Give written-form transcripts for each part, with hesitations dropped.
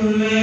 صلی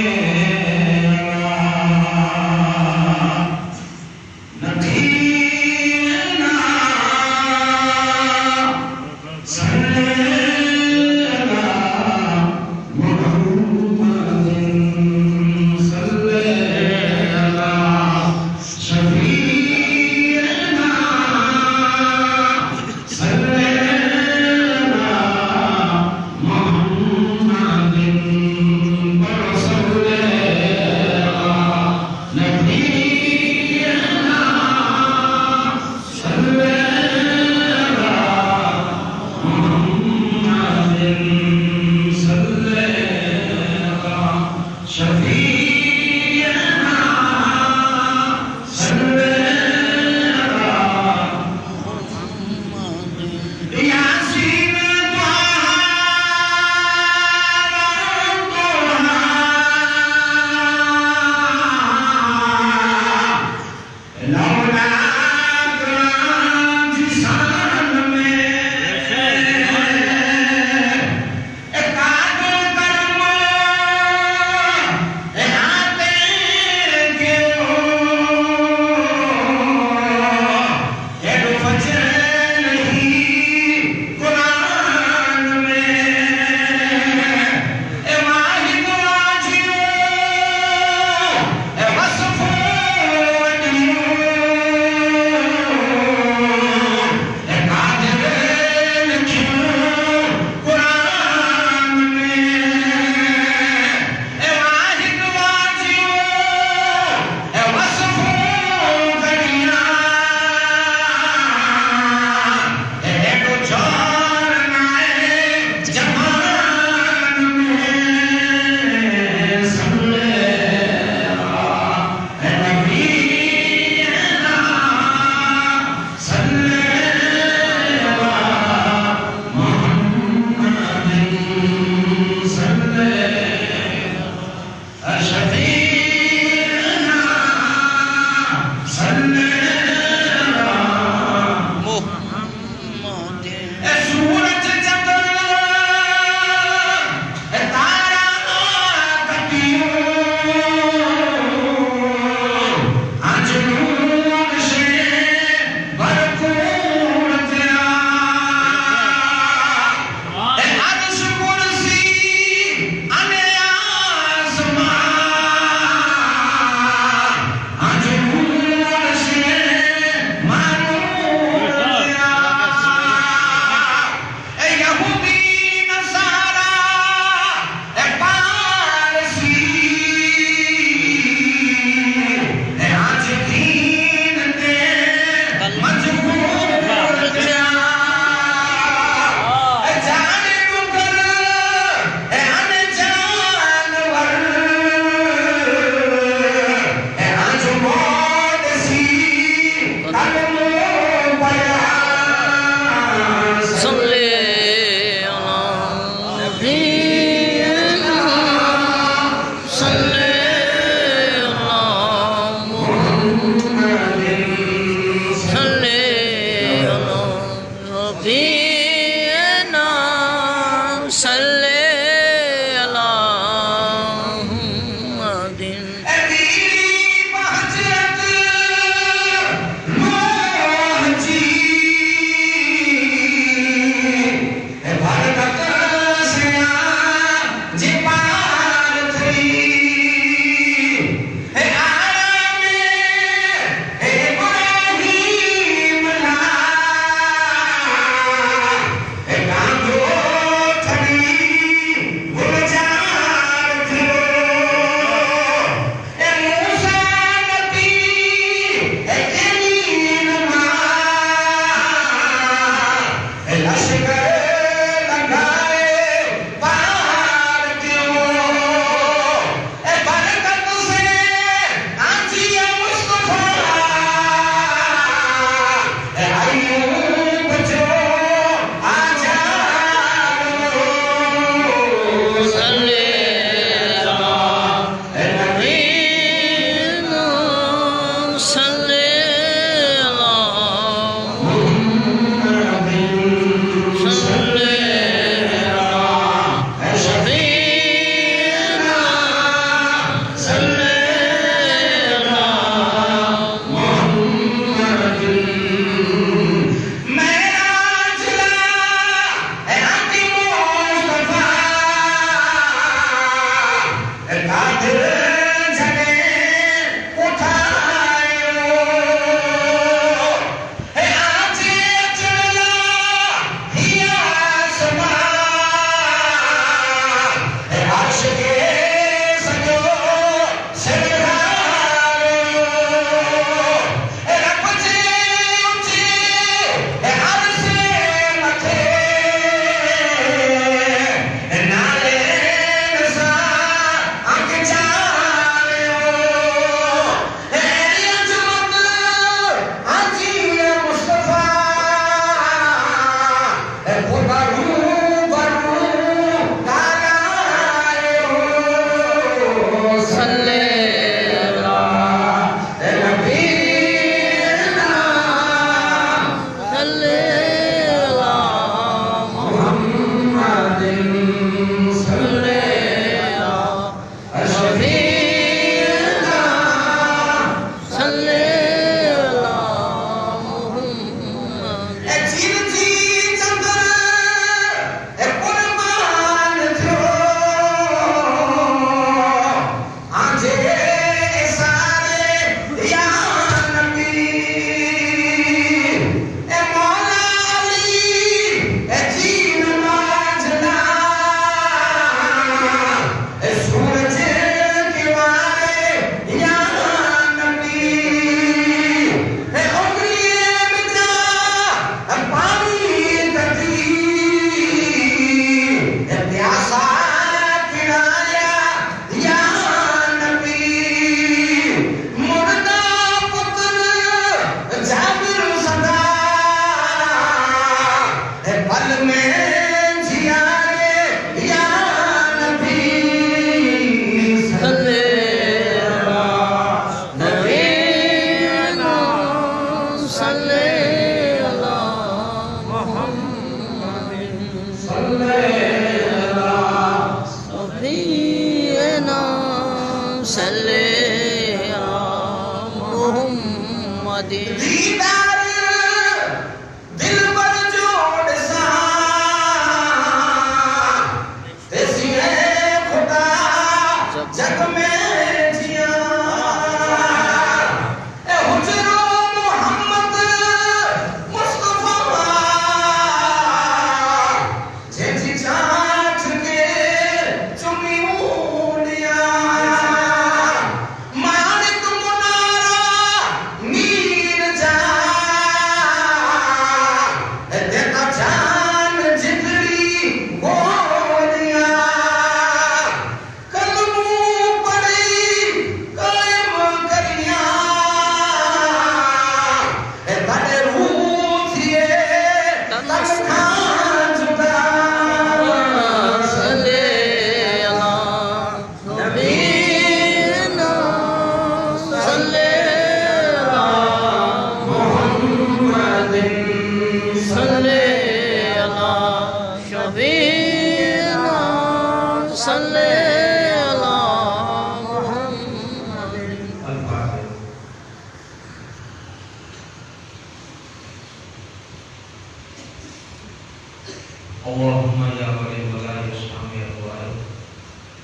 اللهم يا ولي الولاء والشام يا الولاء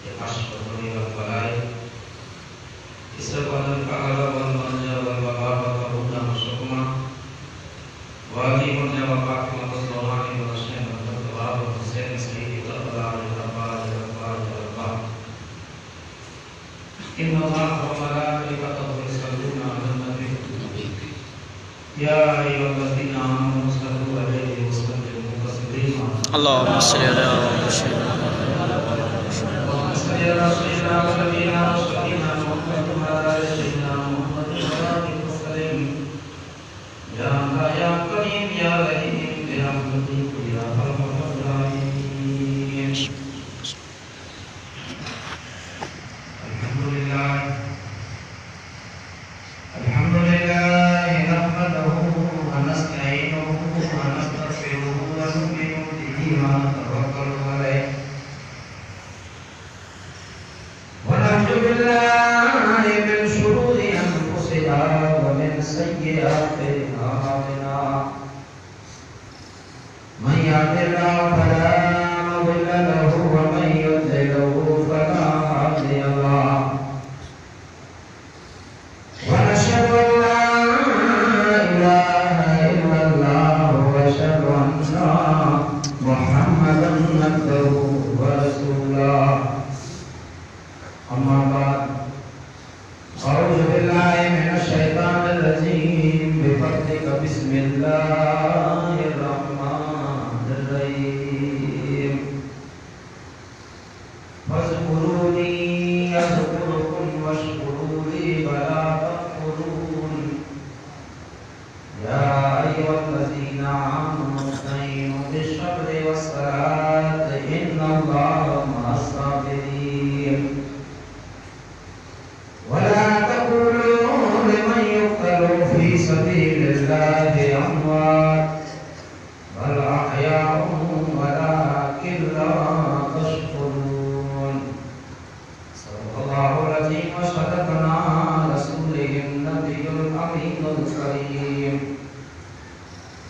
يا كاشف الضر والبلاء اسرق الفعل والمنجى والبلاء والهدى والشكمى وادي من يا وقاك والصلوات والشيخ والدعاء والحسين سيدي والأبرار والأبرار والأبرار والأبرار إن الله وملائكته يصلون على النبي يا أيها الذين آمنوا صلوا عليه وسلموا تسليما اللهم صل على سيدنا اللهم صل على سيدنا ونبينا وشفيعنا محمد وعلى آل سيدنا محمد وبارك وسلم يا الله يا كريم يا رحيم يا لطيف يا أرحم الراحمين الحمد لله نحمده ونستعينه ونستغفره ونؤمن به ونتوكل عليه ونعوذ بالله من شرور انفسنا ومن سيئات اعمالنا من يهد الله فلا مضل له ومن يضلل فلا هادي له ونشهد ان لا اله الا الله واشهد ان محمدا عبده ورسوله اما بعد اعوذ بالله من الشيطان الرجيم بفضلك بسم الله الرحمن الرحيم فاذكروني اذكركم واشكروا لي ولا تكفرون يا ايها الذين امنوا استعينوا بالصبر والصلاه ان الله مع الصابرين ولا تقولوا لمن يقتل في سبيل الله اموات بل احياء ولكن لا تشكرون صدق الله العظيم وصدقنا رسوله النبي الامين الكريم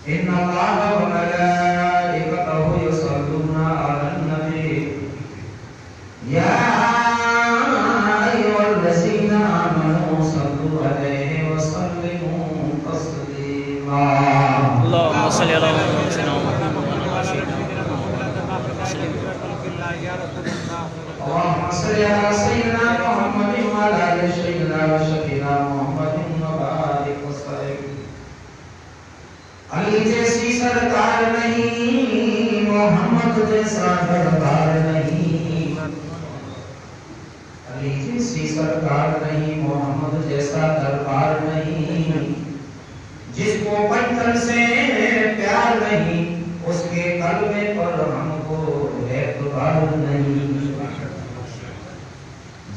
ان الله وملائكته يصلون على النبي يا ايها الذين امنوا صلوا عليه وسلموا تسليما اللهم صل على سيدنا محمد وعلى آل سيدنا اللهم صل على سيدنا محمد وعلى ال سيدنا وشفينا محمد وبارك وسلم علی جیسی سرکار نہیں محمد جیسا دربار نہیں علی جیسی سرکار نہیں محمد جیسا دربار نہیں جس کو پتھر سے پیار نہیں اس کے کلمے پر ہم کو اعتبار نہیں،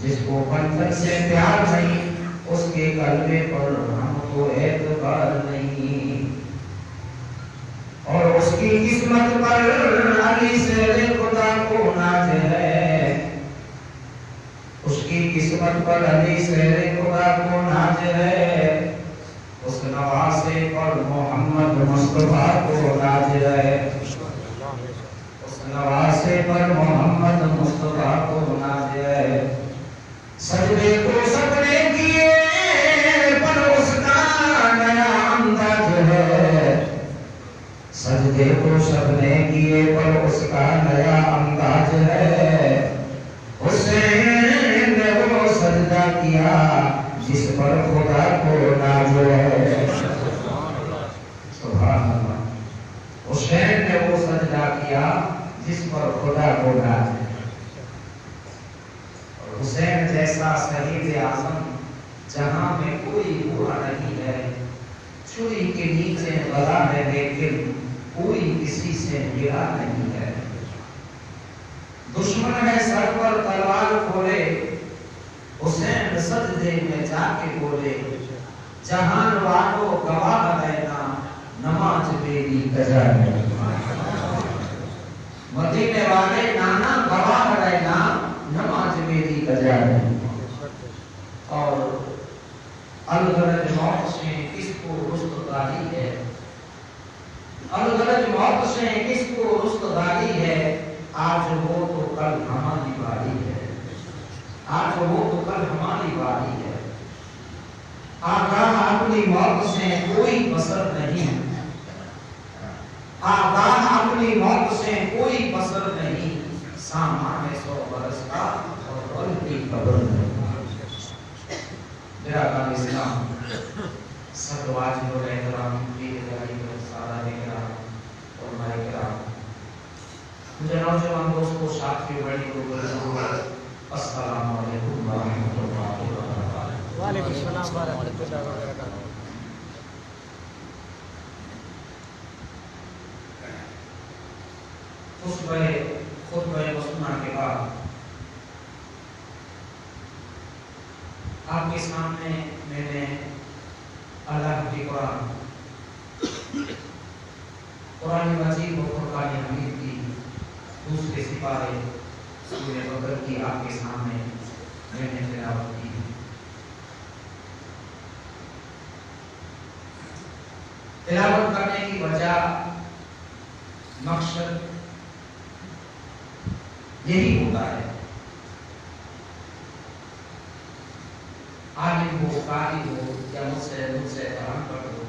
جس کو بندن سے پیار نہیں اس کے کلمے پر ہم کو اعتبار نہیں، اور اس کی قسمت پر علی سے خدا کو ناز ہے، اس کی قسمت پر علی سے خدا کو ناز ہے، اس نواسے پر محمد مصطفیٰ کو ناز ہے، اس نواسے پر محمد مصطفیٰ کو ناز ہے۔ سجدے کو سب نے کیے پر اس کا نیا انداز ہے، سجدے کو سب نے کیے پر اس کا نیا انداز ہے، حسین نے وہ سجدہ کیا جس پر خدا کو ناز ہے، سبحان اللہ، حسین نے وہ سجدہ کیا جس پر خدا کو ناز ہے۔ اور حسین جیسا شہید اعظم جہاں میں کوئی ہوا نہیں ہے، چھری کے نیچے گلا ہے لیکن کوئی کسی سے گرا نہیں ہے، دشمن ہے سر پر تلوار کھولے، حسین سجدے میں جا کے بولے، جہان والوں گواہ رہنا نماز میری قضا ہے، مدینے والے نانا گواہ رہنا نماز میری قضا ہے۔ اور الغرض موت سے کس کو رستگاری ہے، الغرض موت سے کس کو رستگاری ہے، آج وہ تو کل ہماری باری ہے، آج وہ تو کل ہماری باری ہے، آگاہ اپنی موت سے کوئی بصر نہیں، آگاہ اپنی موت سے کوئی بصر نہیں، سامان 100 برس کا اور رول کی قبر نہیں۔ میرا کام اسلام سب واجب و احترام کی اداری پر سارا نگران اور مائی کرام، مجھے نوجوان دوستوں ساتھی بڑی کو السلام علیکم ورحمۃ اللہ وبرکاتہ۔ وعلیکم السلام ورحمۃ اللہ وبرکاتہ۔ خطبہ مسنہ کے بعد آپ کے سامنے میں نے اللہ کی قرآن مجید و فرقان حمید کی دوسرے سپارے سورہ بقرہ کی آپ کے سامنے میں نے تلاوت کی۔ تلاوت کرنے کی وجہ مقصد یہی ہوتا ہے، عالم ہو قاری ہو یا مجھ سے فراہم کر دو،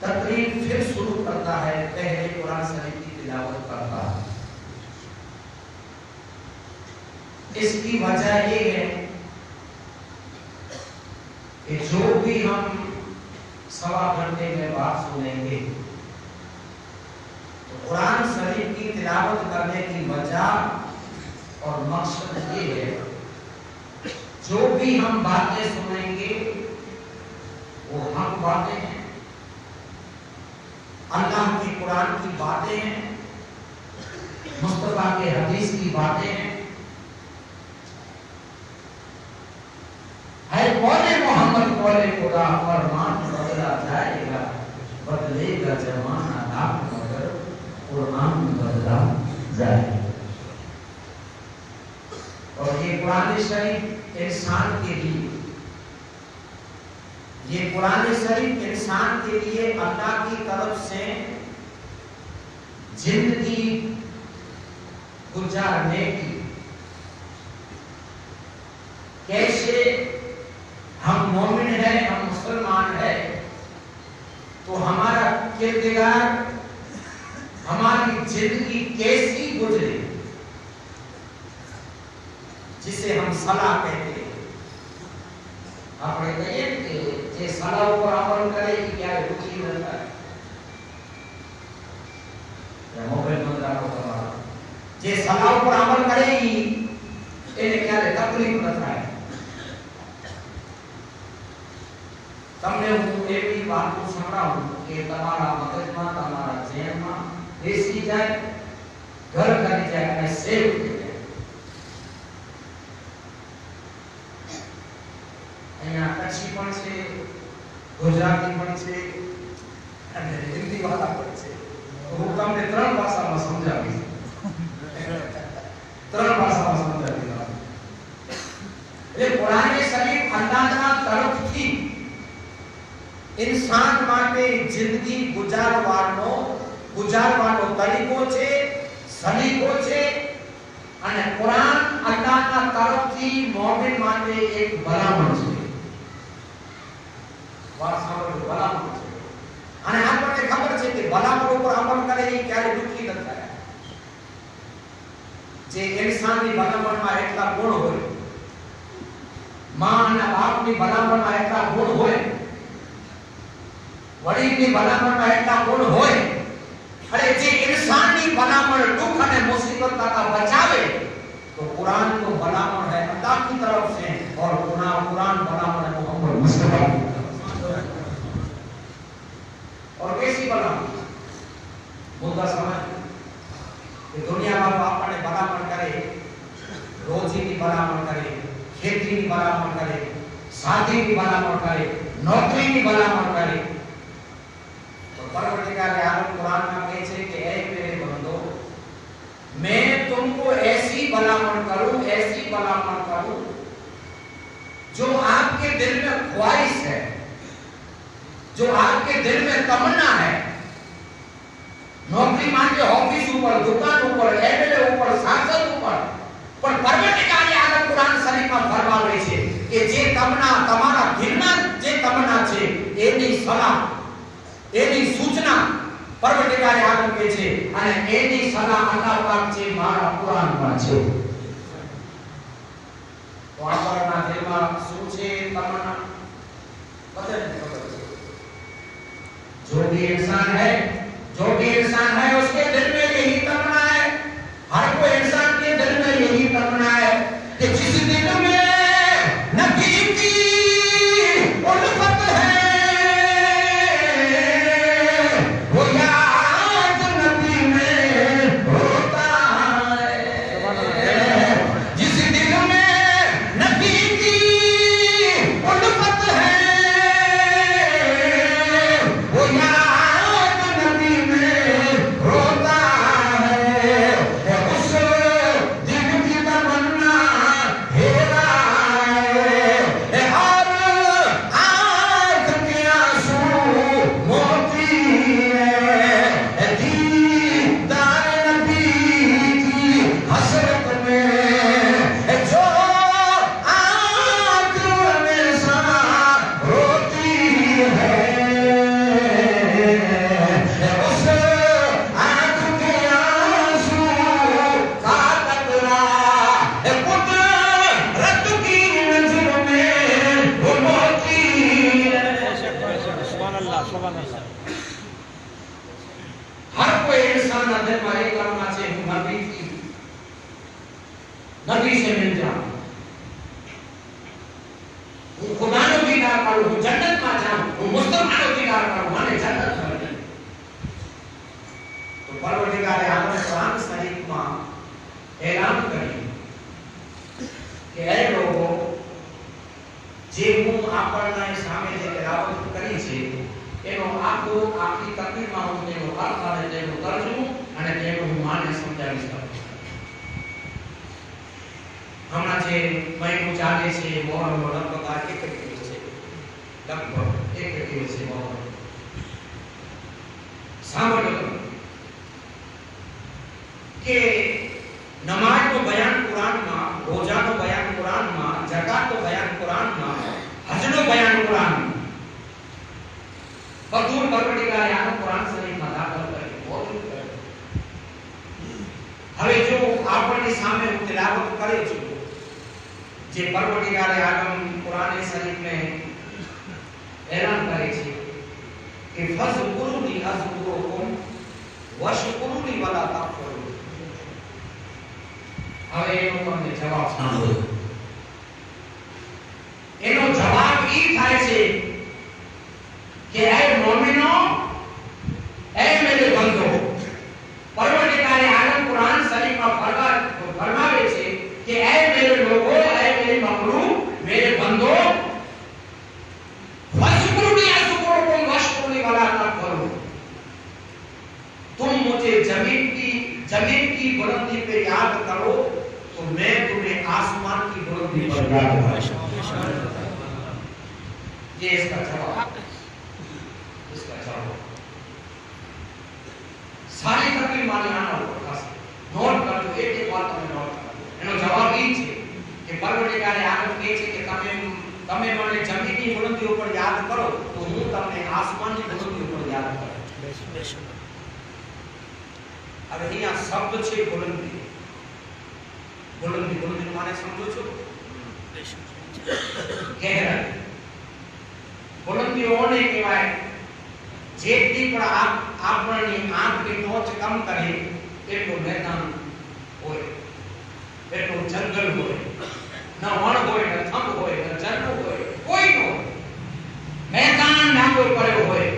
تقریر پھر شروع کرتا ہے، پہلے قرآن شریف کی تلاوت کرتا ہے۔ اس کی وجہ یہ ہے کہ جو بھی ہم سوا گھنٹے میں بات سنیں گے تو قرآن شریف کی تلاوت کرنے کی وجہ اور مقصد یہ ہے، جو بھی ہم باتیں سنیں گے وہ حق باتیں ہیں، اللہ کی قرآن کی باتیں ہیں، مصطفیٰ کے حدیث کی باتیں ہیں، ہے قول محمد قول خدا، فرمان بدلا جائے گا بدلے گا زمانہ لاکھ مگر قرآن بدلا جائے گا۔ اور یہ قرآن شریف انسان کے لیے، یہ قرآن شریف انسان کے لیے اللہ کی طرف سے زندگی گزارنے کی، کیسے ہم مومن ہیں، ہم مسلمان ہیں تو ہمارا کردار، ہماری زندگی کیسی گزرے، جسے ہم صلاح کہتے ہیں۔ آپ نے کہیے کہ یہ صلاح پر عمل کرے کہ کیا روچی رہتا ہے، یا موبائل بندہ کو کروا یہ صلاح پر عمل کرے گی انہیں کیا تکلیف رہتا ہے۔ تم نے ایک بات کو سمجھا ہوں کہ تمہارا مقدمہ، تمہارا બેસી જાય, ઘર કરી જાય અને સેવ થઈ જાય. અહીંયા કચ્છી પણ છે, ગુજરાતી પણ છે અને હિન્દી વાળા પણ છે. હું તમને 3 ભાષામાં સમજાવીશ. 3 ભાષામાં સમજાવી દઉં. એટલે કુરાન શરીફ અલ્લાહના તરફથી ઇન્સાન માટે જિંદગી ગુજારવાનો તરીકો છે, સલીકો છે. અને કુરાન અલ્લાહના તરફથી મોમિન માટે એક ભલામણ છે. વાત સાંભળો, ભલામણ છે. અને આપણને ખબર છે કે ભલામણ ઉપર અમલ કરે એ ક્યારે દુઃખી ન થાય. જે ઇન્સાનની ભલામણમાં એટલા ગુણ હોય, માં અને બાપની ભલામણમાં એટલા ગુણ હોય, વડીલની ભલામણમાં એટલા ગુણ હોય, અરે જે इंसानी भलामण दुख અને मुसीबत का बचावे तो कुरान तो भलामण है अल्लाह की तरफ से और कुरान भलामण है मोहम्मद मुस्तफा की तरफ से. और कैसी भलामण मुद्दा समझ कि दुनिया में आपने भलामण करे, रोजी की भलामण करे, खेती की भलामण करे, शादी की भलामण करे, नौकरी की भलामण करे. परवरदिगार आलम कुरान में कहे कि ऐ मेरे बंदो, मैं तुमको ऐसी भलामण करूं जो आपके दिल में ख्वाहिश है, जो आपके दिल में तमन्ना है. नौकरी मांगे ऑफिस ऊपर, दुकान ऊपर, एमएलए ऊपर, सांसद ऊपर, पर परवरदिगार आलम कुरान शरीफ में फरमावे છે કે જે તમન્ના તમારા દિલમાં જે તમન્ના છે એની સલાહ, એની સૂચના પરવરદિગાર આલમ કે છે અને એની સલાહ અલ્લાહ પાક છે મારા કુરાનમાં છે. તો આપણા દિલમાં શું છે તમન્ના બધાને ખબર છે. जो भी इंसान है उसके दिल में यही तमन्ना है. हर कोई इंसान के दिल में यही तमन्ना है कि जिस दिल में नबी की उल्फत है वो याद नबी में होता है. जिस दिल में नबी की उल्फत है वो याद नबी में होता है. उस दिल की तमन्ना हेरा है और आंख के आंसू मोती है. दीदार नबी की हसरत में जो आंख हमेशा रोती है. उस आंख के आंसू का कतरा कुदरत की नजर में वो मोती है. हर कोई इंसान दिल में एक करना चाहिए हूं नबी से मिल जाऊं, हूं खुदानो दीदार करूं, हूं जन्नत में जाऊं, हूं मुस्तफानो दीदार करूं, माने जन्नत में जाऊं. तो परवरदिगार आलम कुरान शरीफ में ऐलान કર્યું કે એ લોકો જે હું આપણના સામે જે તેલાવત કરી છે એનો આખી તકલીફમાં હું તેનો અર્થ અને તેનો તર્જમો અને તેનો હું માને સમજાવી શકું. હમણાં જે મહિનો ચાલે છે મોહરમનો લગભગ આ 1 દિવસ છે, લગભગ 1 દિવસ છે મોહરમ. સાંભળો કે નમાઝનો બયાન કુરાનમાં, રોજાનો બયાન કુરાનમાં, ઝકાતનો બયાન કુરાનમાં, હજનો બયાન કુરાનમાં, બધું પરવરદિગાર આલમ કુરાન શરીફમાં દાખલ કર્યું. હવે જો આપણી સામે હું તિલાવત કરું છું જે પરવરદિગાર આલમ કુરાન શરીફ में ऐलान करे છે કે ફઝકુરુની અઝકુરુકુમ વશકુરુની વલા તકફુરુન. હવે એનો તમને જવાબ સાંભળો. એનો જવાબ ઈ થાય છે કે એ મોમિનો, એ મેરે બંદો, मुझे जमीन की बुलंदी पे याद करो तो मैं तुम्हें आसमान की बुलंदी पर याद करूंगा। ये इसका जवाब, इसका जवाब सारी तकलीफ मानी आना होगा। नोट कर दो, एक बात તમે નોટ કરો। એનો જવાબ એ છે કે પરવડિગારે આગળ કહે છે કે તમે મને જમીનની બુલંદી ઉપર યાદ કરો તો હું તમને આસમાનની બુલંદી ઉપર યાદ કરીશ। હવે અહીંયા શબ્દ છે બુલંદી। બુલંદી બુલંદી માને સમજો છો? ગહેરાઈ। બુલંદી ઓને કહેવાય જેટલી પણ આપણી આંખની ટોચ કમ કરે એટલું મેદાન હોય, એટલું જંગલ હોય, ન વણ હોય, ન થંભ હોય, ન ઝરણું હોય, કોઈ ન હોય, મેદાન નાખો પડ્યો હોય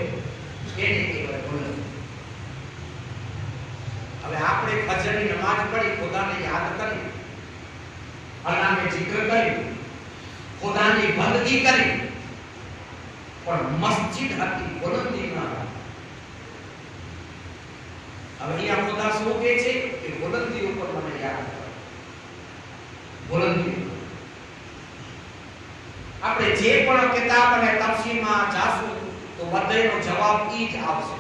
એને કહેવાય બુલંદી। હવે આપણે ફજરની નમાજ પઢી, ખુદાને યાદ કરી, અલ્લાહને જિક્ર કરી, ખુદાની બંદગી કરી, પણ મસ્જિદ હતી, બુલંદી ન હતી। હવે અહીંયા ખુદા શું કહે છે કે બુલંદી ઉપર મને યાદ કરો, બુલંદી। આપણે જે પણ કિતાબ અને તફસીરમાં જાશું તો બધાનો જવાબ ઈ જ આવશે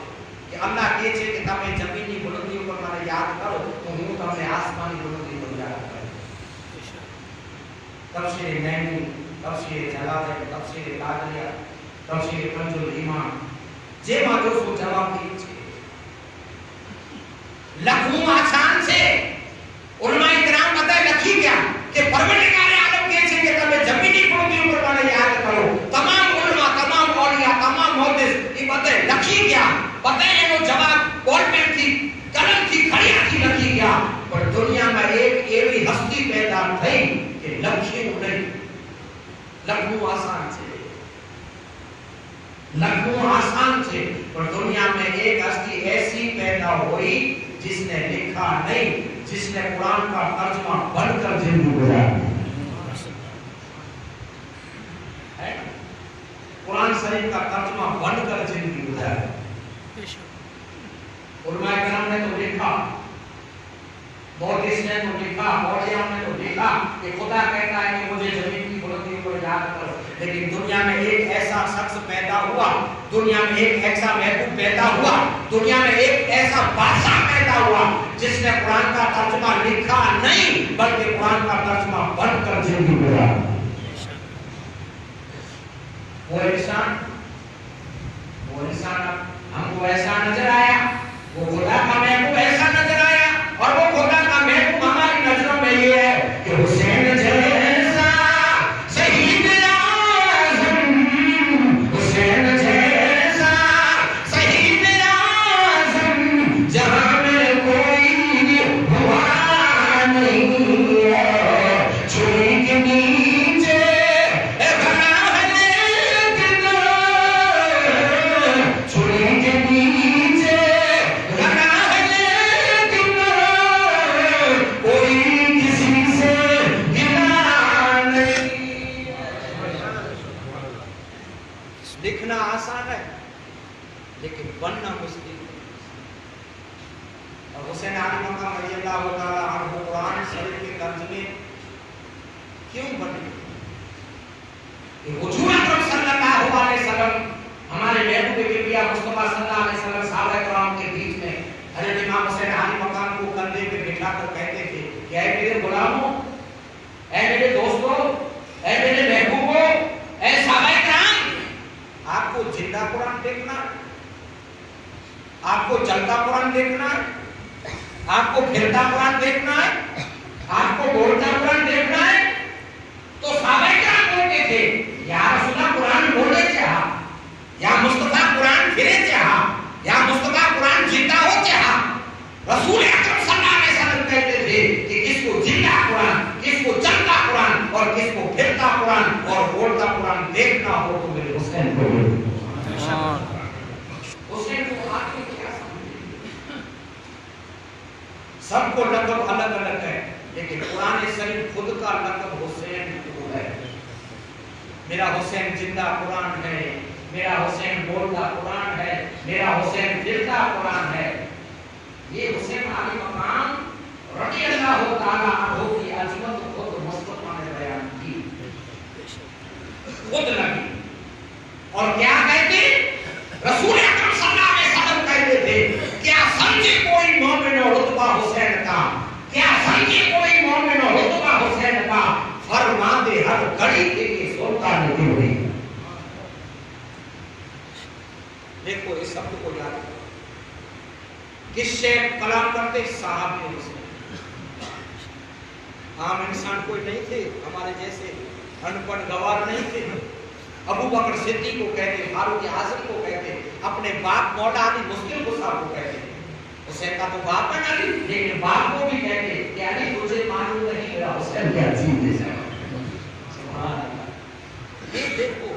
કે અલ્લાહ કહે છે કે તમે જમીનની બુલંદી ઉપર મને યાદ કરો તો હું તમને આસમાનની બુલંદી પર યાદ કરીશ। તફસીર નૈની, તફસીર જલાલૈન, તફસીર કાદરિયા, તફસીર કંजुल ईमान, જેમાં જોશું જવાબ ઈ છે। लखूं आसान से उलमाए किराम बताए लखी क्या कि परवरदिगार आलम के छे के તમે જમીની બુલંદી ઉપર મને યાદ કરો। તમામ ઉલમા, તમામ औलिया, તમામ मुहद्दिस ई बताए લખી क्या, बताए એનો જવાબ ગવર્નમેન્ટ થી કલમ થી ખડિયા થી લખી ગયા। પણ દુનિયામાં એક એવી હસ્તી પેદા થઈ કે લખ્યું નહીં। લખવું આસાન છે, લખવું આસાન છે, પણ દુનિયામાં એક હસ્તી ऐसी पैदा हुई जिसने लिखा नहीं, जिसने कुरान का तर्जुमा बनकर जिंदगी गुजारी है। कुरान शरीफ का तर्जुमा बनकर जिंदगी गुजारी। उलमाए किराम ने तो लिखा, मुहद्दिस ने तो लिखा, औलिया ने तो लिखा कि खुदा कहता है कि मुझे जमीन की बुलंदी पर याद करो। लेकिन दुनिया में एक ऐसा शख्स पैदा हुआ, दुनिया में एक ऐसा महबूब पैदा हुआ, दुनिया में एक ऐसा बादशाह पैदा हुआ जिसने कुरान का तर्जुमा लिखा नहीं बल्कि कुरान का तर्जुमा बनकर जिंदगी गुजारी। वो इंसान हमको ऐसा नजर आया, वो खुदा का महबूब ऐसा नजर आया, और वो खुदा का महबूब हमारी नजरों में ये है कि हुसैन जैसा शहीद आज़म, हुसैन जैसा शहीद आज़म जहां में कोई हुआ नहीं है। छुरी के नीचे बना है लेकिन, छुरी के नीचे बना है लेकिन कोई किसी से गिला नहीं। लिखना आसान है लेकिन बनना मुश्किल है। और हुसैन आली मकाम रज़ियल्लाहु ताला अन्हु कुरान शरीफ के तर्जुमे क्यों बने? कि हुजूर अकरम सल्लल्लाहु अलैहि वसल्लम, हमारे महबूब किबरिया मुस्तफा सल्लल्लाहु अलैहि वसल्लम सहाबा किराम के बीच में हजरत इमाम हुसैन आली मकाम को कंधे पे बिठाकर कहते थे कि ऐ मेरे गुलामों, ऐ मेरे दोस्तों, ऐ मेरे महबूबों, ऐ सहाबा किराम, आपको जिंदा कुरान देखना है, आपको चलता कुरान देखना है, आपको फिरता कुरान देखना है, आपको बोलता कुरान देखना है। तो सहाबा किराम बोलते थे या रसूलुल्लाह कुरान बोले चाहा, या मुस्तफा कुरान फिरे चाहा, या मुस्तफा कुरान जिंदा हो चाहा। रसूल अकरम सल्लल्लाहु अलैहि वसल्लम कहते थे कि किसको जिंदा कुरान, किसको चलता कुरान और किसको फिरता कुरान और बोलता कुरान देखना हो तो मेरे हुसैन को हुसैन को आके क्या समझे? सबको लक़ब अलग अलग है, लेकिन कुरान शरीफ खुद का लक़ब हुसैन को है। मेरा हुसैन जिंदा कुरान है, मेरा हुसैन बोलता कुरान है, मेरा हुसैन फिरता कुरान है। ये हुसैन आली मकाम रज़ी अल्लाह ताला अन्हु की अजमत खुद मुस्तफा ने बयान की, खुद नबी। और क्या कहते, रसूल अकरम सल्लल्लाहु अलैहि वसल्लम कहते थे, क्या समझे कोई मोमिन रुतबा हुसैन का, क्या समझे कोई मोमिन रुतबा हुसैन का, फरमा दे हर घड़ी के सुल्तान की हुई। देखो इस शब्द को याद करो, किससे कलाम करते, साहब ने हुसैन। आम इंसान कोई नहीं थे, हमारे जैसे अनपढ़ गवार नहीं थे। अबू बकर सिद्दीक को कहते, फारूक आज़म को कहते, अपने बाप मौला अली मुस्लिम को साहब को कहते। हुसैन का तो बाप है अली, लेकिन बाप को भी कहते कि अली तुझे मालूम नहीं मेरा हुसैन क्या चीज है। सुभान अल्लाह। ये देखो,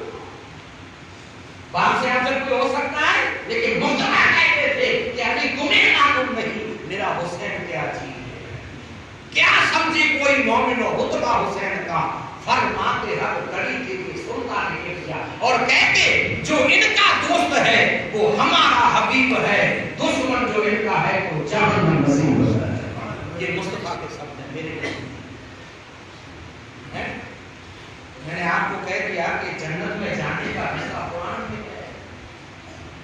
बाप से अफजल कोई हो सकता है, लेकिन मुस्तफा कहते थे कि अली तुम्हें मालूम नहीं मेरा हुसैन क्या चीज है। क्या समझे कोई मोमिन रुतबा हुसैन का, फरमाते हर घड़ी के सुल्तान ने किया। और कहते जो इनका दोस्त है वो हमारा हबीब है, दुश्मन जो इनका है वो जहन्नम नसीब है। ये मुस्तफा के शब्द हैं मेरे हैं। मैंने आपको कह दिया कि जन्नत में जाने का रास्ता कुरान में है,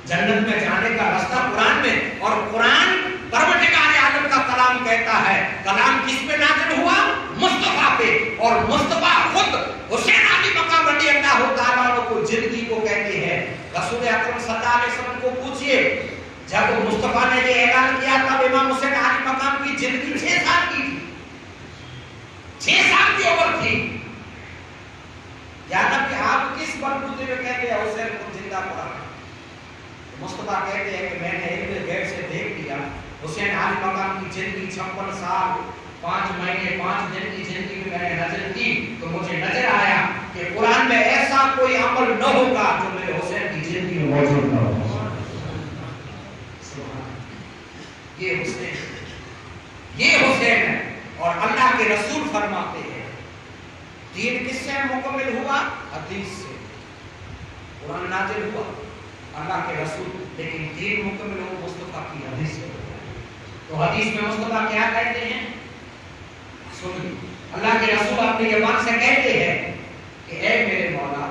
जन्नत में जाने का रास्ता कुरान में। और कुरान परवरदिगार आलम का कलाम कहता है, कलाम किस पे नाज़िल हुआ, मुस्तफा पे। और मुस्तफा खुद हुसैन आली मकाम रज़ी अल्लाह ताला अन्हु को जिंदगी को कहते हैं। रसूल अकरम सल्लल्लाहु अलैहि वसल्लम को पूछिए, जब मुस्तफा ने ये ऐलान किया था इमाम हुसैन आली मकाम की जिंदगी 6 साल की थी, 6 साल की उम्र थी। या तब कि आप किस बलबूते में कहते हैं हुसैन को जिंदा पड़ा। मुस्तफा कहते हैं कि मैंने इल्म गैब से देख लिया, हुसैन आली मकाम की जिंदगी 56 साल 5 महीने 5 दिन की जिंदगी में मैंने नजर की, तो मुझे नजर आया कि कुरान में ऐसा कोई अमल न होगा जो मेरे हुसैन की जिंदगी में मौजूद न हो। ये हुसैन है। और अल्लाह के रसूल फरमाते हैं, दीन किससे मुकम्मल हुआ, हदीस से। कुरान नाज़िल हुआ अल्लाह के रसूल, लेकिन दीन मुकम्मल हुआ मुस्तफा की हदीस से। तो हदीस में मुस्तफा क्या कहते हैं, सुनिए। अल्लाह के रसूल अपनी ज़बान से कहते हैं कि ऐ मेरे मौला,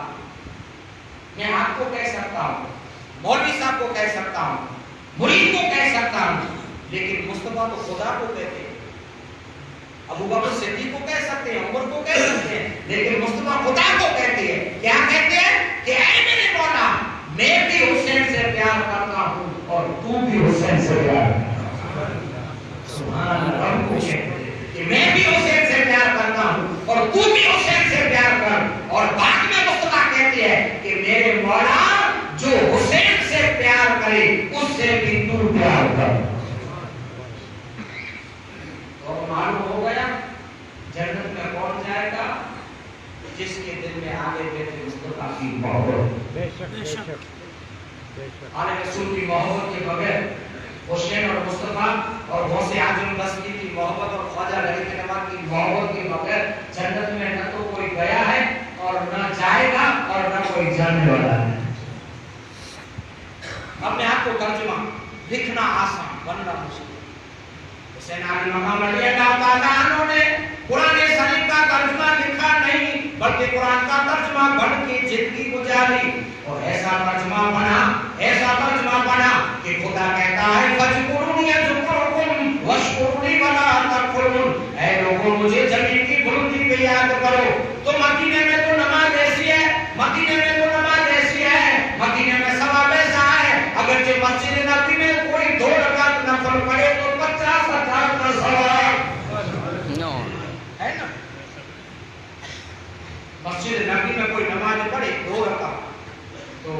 मैं आपको कह सकता हूँ, मौलवी साहब को कह सकता हूँ, मुरीद को कह सकता हूँ, लेकिन मुस्तफा तो खुदा को कहते हैं। अबू बकर सिद्दीक को कह सकते हैं, उमर को कह सकते हैं, लेकिन मुस्तफा खुदा को कहते हैं। क्या कहते हैं कि ऐ मेरे मौला, मैं भी हुसैन से प्यार करता हूँ और तू भी हुसैन से प्यार कर। सुभान अल्लाह। कि मैं भी हुसैन से प्यार करता हूँ और तू भी हुसैन से प्यार कर। और बाद में मुस्तफा कहते हैं कि मेरे मौला, जो हुसैन से प्यार करे उससे भी तू प्यार कर। तो मालूम हो गया जन्नत में कौन जाएगा, जिसके दिल में आगे बैठे मुस्तफा की मोहब्बत। आले रसूल की मोहब्बत के बगैर हुसैन और मुस्तफा और गौसे आजम बस्ती की मोहब्बत और ख्वाजा गरीब नवाज की मोहब्बत के बगैर जन्नत में न तो कोई गया है और न जाएगा और न कोई जाने वाला है। अब मैं आपको तर्जुमा, लिखना आसान, बनना मुश्किल। हुसैन आली मकाम रज़ी अल्लाह ताला अन्हु ने कुरान शरीफ का तर्जुमा लिखा नहीं, बल्कि कुरान का तर्जुमा बन के जिंदगी गुजारी। और ऐसा तर्जुमा बना कि खुदा कहता है फजकुरूनी अज़कुरुकुम वशकुरूनी वला तकफुरुन। ऐ लोगों, मुझे जमीन की बुलंदी पे याद करो। तो मदीने में तो नमाज ऐसी है, मदीने में तो नमाज ऐसी है, मदीने में सवाब ऐसा है, अगर जो मस्जिद नबी में कोई 2 रकात नफल पढ़े तो 50,000 का सवाब है ना। मस्जिद नबी में कोई नमाज पढ़े 2 रकात, तो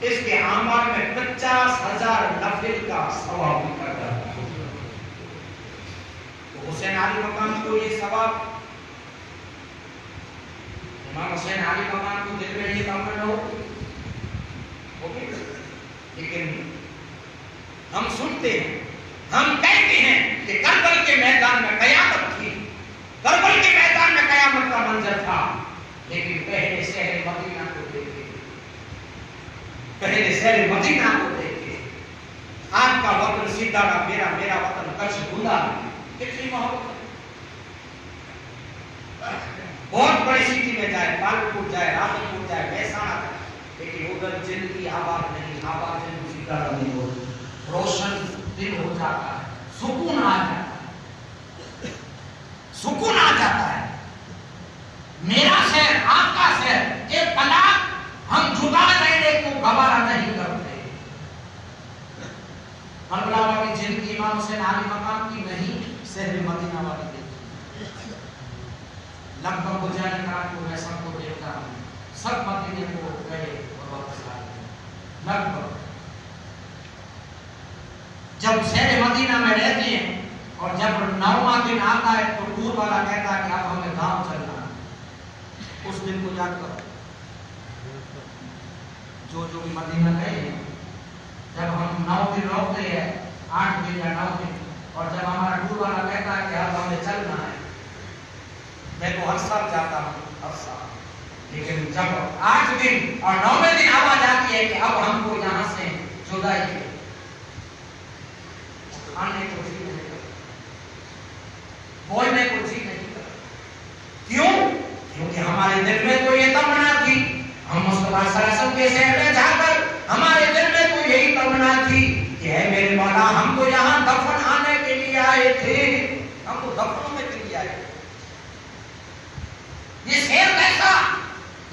इसके आमाल में 50,000 नफिल का सवाब निकल जाता है। तो हुसैन आली मकाम को ये सवाब, इमाम हुसैन आली मकाम को दिल में ये तमन्ना हो, लेकिन हम सुनते हैं, हम कहते हैं कि करबल के मैदान में कयामत थी, करबल के मैदान में कयामत का मंजर था, लेकिन पहले शहर मदीना को देखे, पहले शहर मदीना को देखे। आपका वतन सीधा, मेरा कचगुंदा में कितनी मोहब्बत है। बहुत बड़ी सिटी में जाए, कानपुर जाए, रामपुर जाए, महसाणा जाए, लेकिन उधर जिंदगी आबाद नहीं, आबाद जिंदगी का नहीं हो, रोशन दिल हो जाता है, सुकून आ जाता है, सुकून आ जाता है। मेरा शहर, आपका शहर, एक पला हम जुदा रहने को गवारा नहीं करते। करबला वाली जिंदगी इमाम हुसैन आली मकाम की नहीं, शहर मदीना वाली देखी। लगभग हो जाने का आपको मैं सबको देखता हूँ, सब मदीने को गए और वापस आ गए। लगभग जब शहर मदीना में रहते हैं और जब 9वां दिन आता है तो टूर वाला कहता है कि अब हमें गांव चलना है। उस दिन को याद करो, जो भी मदीना गए हैं, जब हम 9 दिन रोकते हैं, 8 दिन या 9 दिन, और जब हमारा टूर वाला कहता है कि अब हमें चलना है, मैं तो हर साल जाता हूँ, हर साल, लेकिन जब 8 दिन और 9वें दिन आवाज आती है कि अब हमको यहाँ से जुदाई है, खाने को जी नहीं करता, बोलने को जी नहीं करता। क्यों? क्योंकि हमारे दिल में तो ये तमन्ना थी, हम मुस्तफा सल्लल्लाहु अलैहि वसल्लम के शहर में जाकर हमारे दिल में तो यही तमन्ना थी कि है मेरे मौला, हम तो यहाँ दफन आने के लिए आए थे, हम तो दफन होने के लिए आए थे। ये शहर कैसा,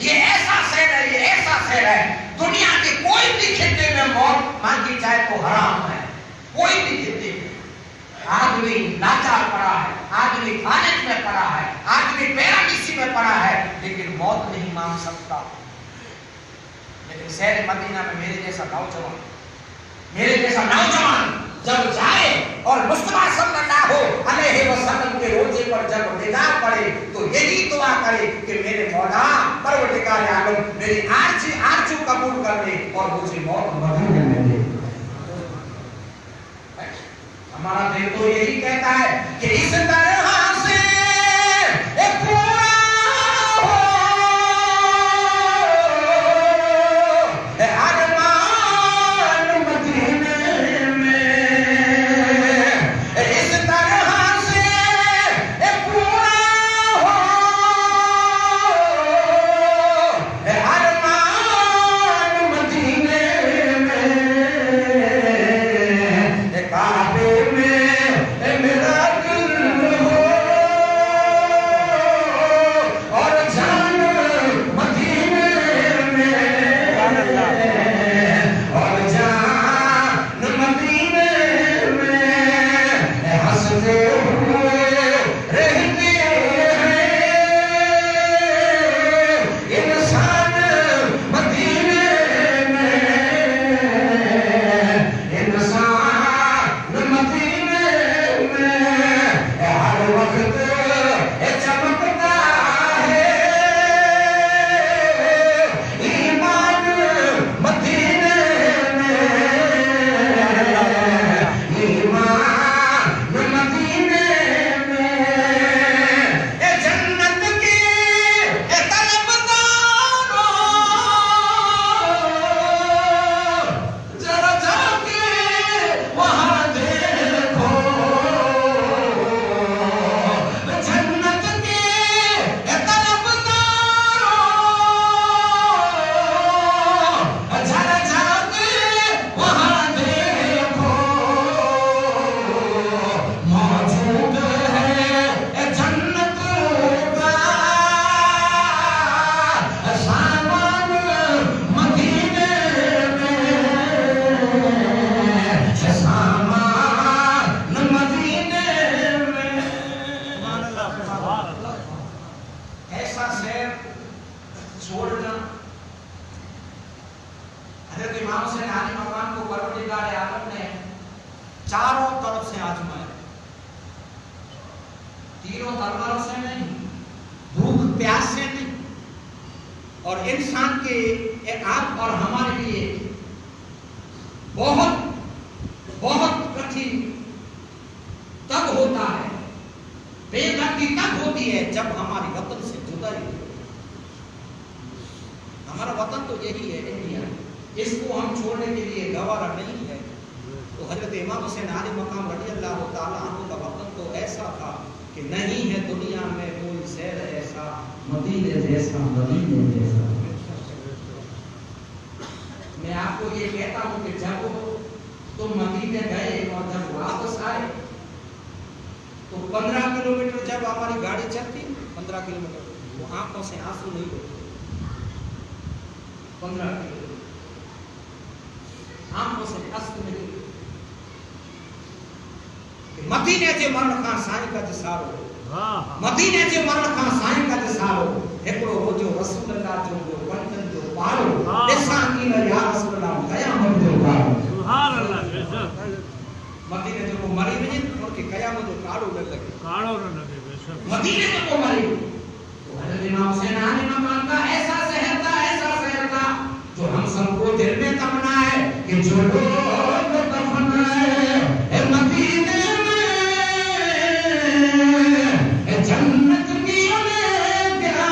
ये ऐसा शहर है, ये ऐसा शहर है, दुनिया के कोई भी खित्ते में मौत मांगी जाए तो हराम है, कोई भी खित्ते में। आदमी लाचार पड़ा है, आदमी फालिज में पड़ा है, आदमी पैरालिसिस में पड़ा है, लेकिन मौत नहीं मांग सकता। लेकिन शहर मदीना में मेरे जैसा नौजवान जब जाए और मुस्तफा सल्लल्लाहु अलैहि वसल्लम के रोजे पर जब निगाह पड़े तो यही दुआ करे कि मेरे मौला परवरदिगार आलम मेरी आरज़ू कबूल कर ले और मुझे मौत मदीने में दे। हमारा दिल तो यही कहता है कि इस तरह से एक पूरा हो अरमान मदीने में, इस तरह से एक पूरा हो अरमान मदीने में, काबे मेरा दिल हो और जान मदीने में, और जान मदीने में हंसते हुए रहते हैं इंसान मदीने में, इंसान मदीने में हर वक्त चमकता है, ईमान मदीने में, ईमान मदीने में, जन्नत की तलबदारों जरा जाके वहाँ देखो, जन्नत के तलबदारों जरा जाके वहाँ देखो, मौजूद है जन्नत का सामान मदीने में, सामान मदीने में। ऐसा शहर छोड़ना, हज़रत इमाम हुसैन आली मकाम को परवरदिगार आलम ने चारों तरफ से आजमाया, तीनों तलवारों से नहीं, भूख प्यास से नहीं, और इंसान के आप और हमारे लिए बहुत बहुत कठिन तब होता है, बेदर्दी तब होती है जब हमारी वतन से जुदाई हो। हमारा वतन तो यही है, इंडिया, इसको हम छोड़ने के लिए गवारा नहीं है। تو حضرت امام حسین علی مقام رضی اللہ تعالیٰ عنہ کا وطن تو ایسا تھا کہ نہیں ہے دنیا میں کوئی شہر ایسا مدینے جیسا مدینے جیسا. میں آپ کو یہ کہتا ہوں کہ جب تم مدینے گئے اور جب واپس آئے تو 15 کلومیٹر جب ہماری گاڑی چلتی 15 کلومیٹر وہ آنکھوں سے آنسو نہیں ہوتے. 15 کلومیٹر آنکھوں سے آنسو نہیں ہوتے. مدینے جو مرن خان سائیں کا جسارو مدینے جو مرن خان سائیں کا جسارو ایکڑو ہو جو رسول اللہ جو پنجن جو پارو انسان کی نہ یا رسول اللہ قیامت جو پارو سبحان اللہ. مدینے جو کو مری وجن ان کی قیامت جو کاڑو نہ لگے بے شک مدینے جو کو مری. تو حضرت امام حسین علی مقام کا ایسا شہر تھا جو ہم سب کو دل میں تمنا ہے کہ جو لوگ دفن ہے مدینے جنت کی انہیں کیا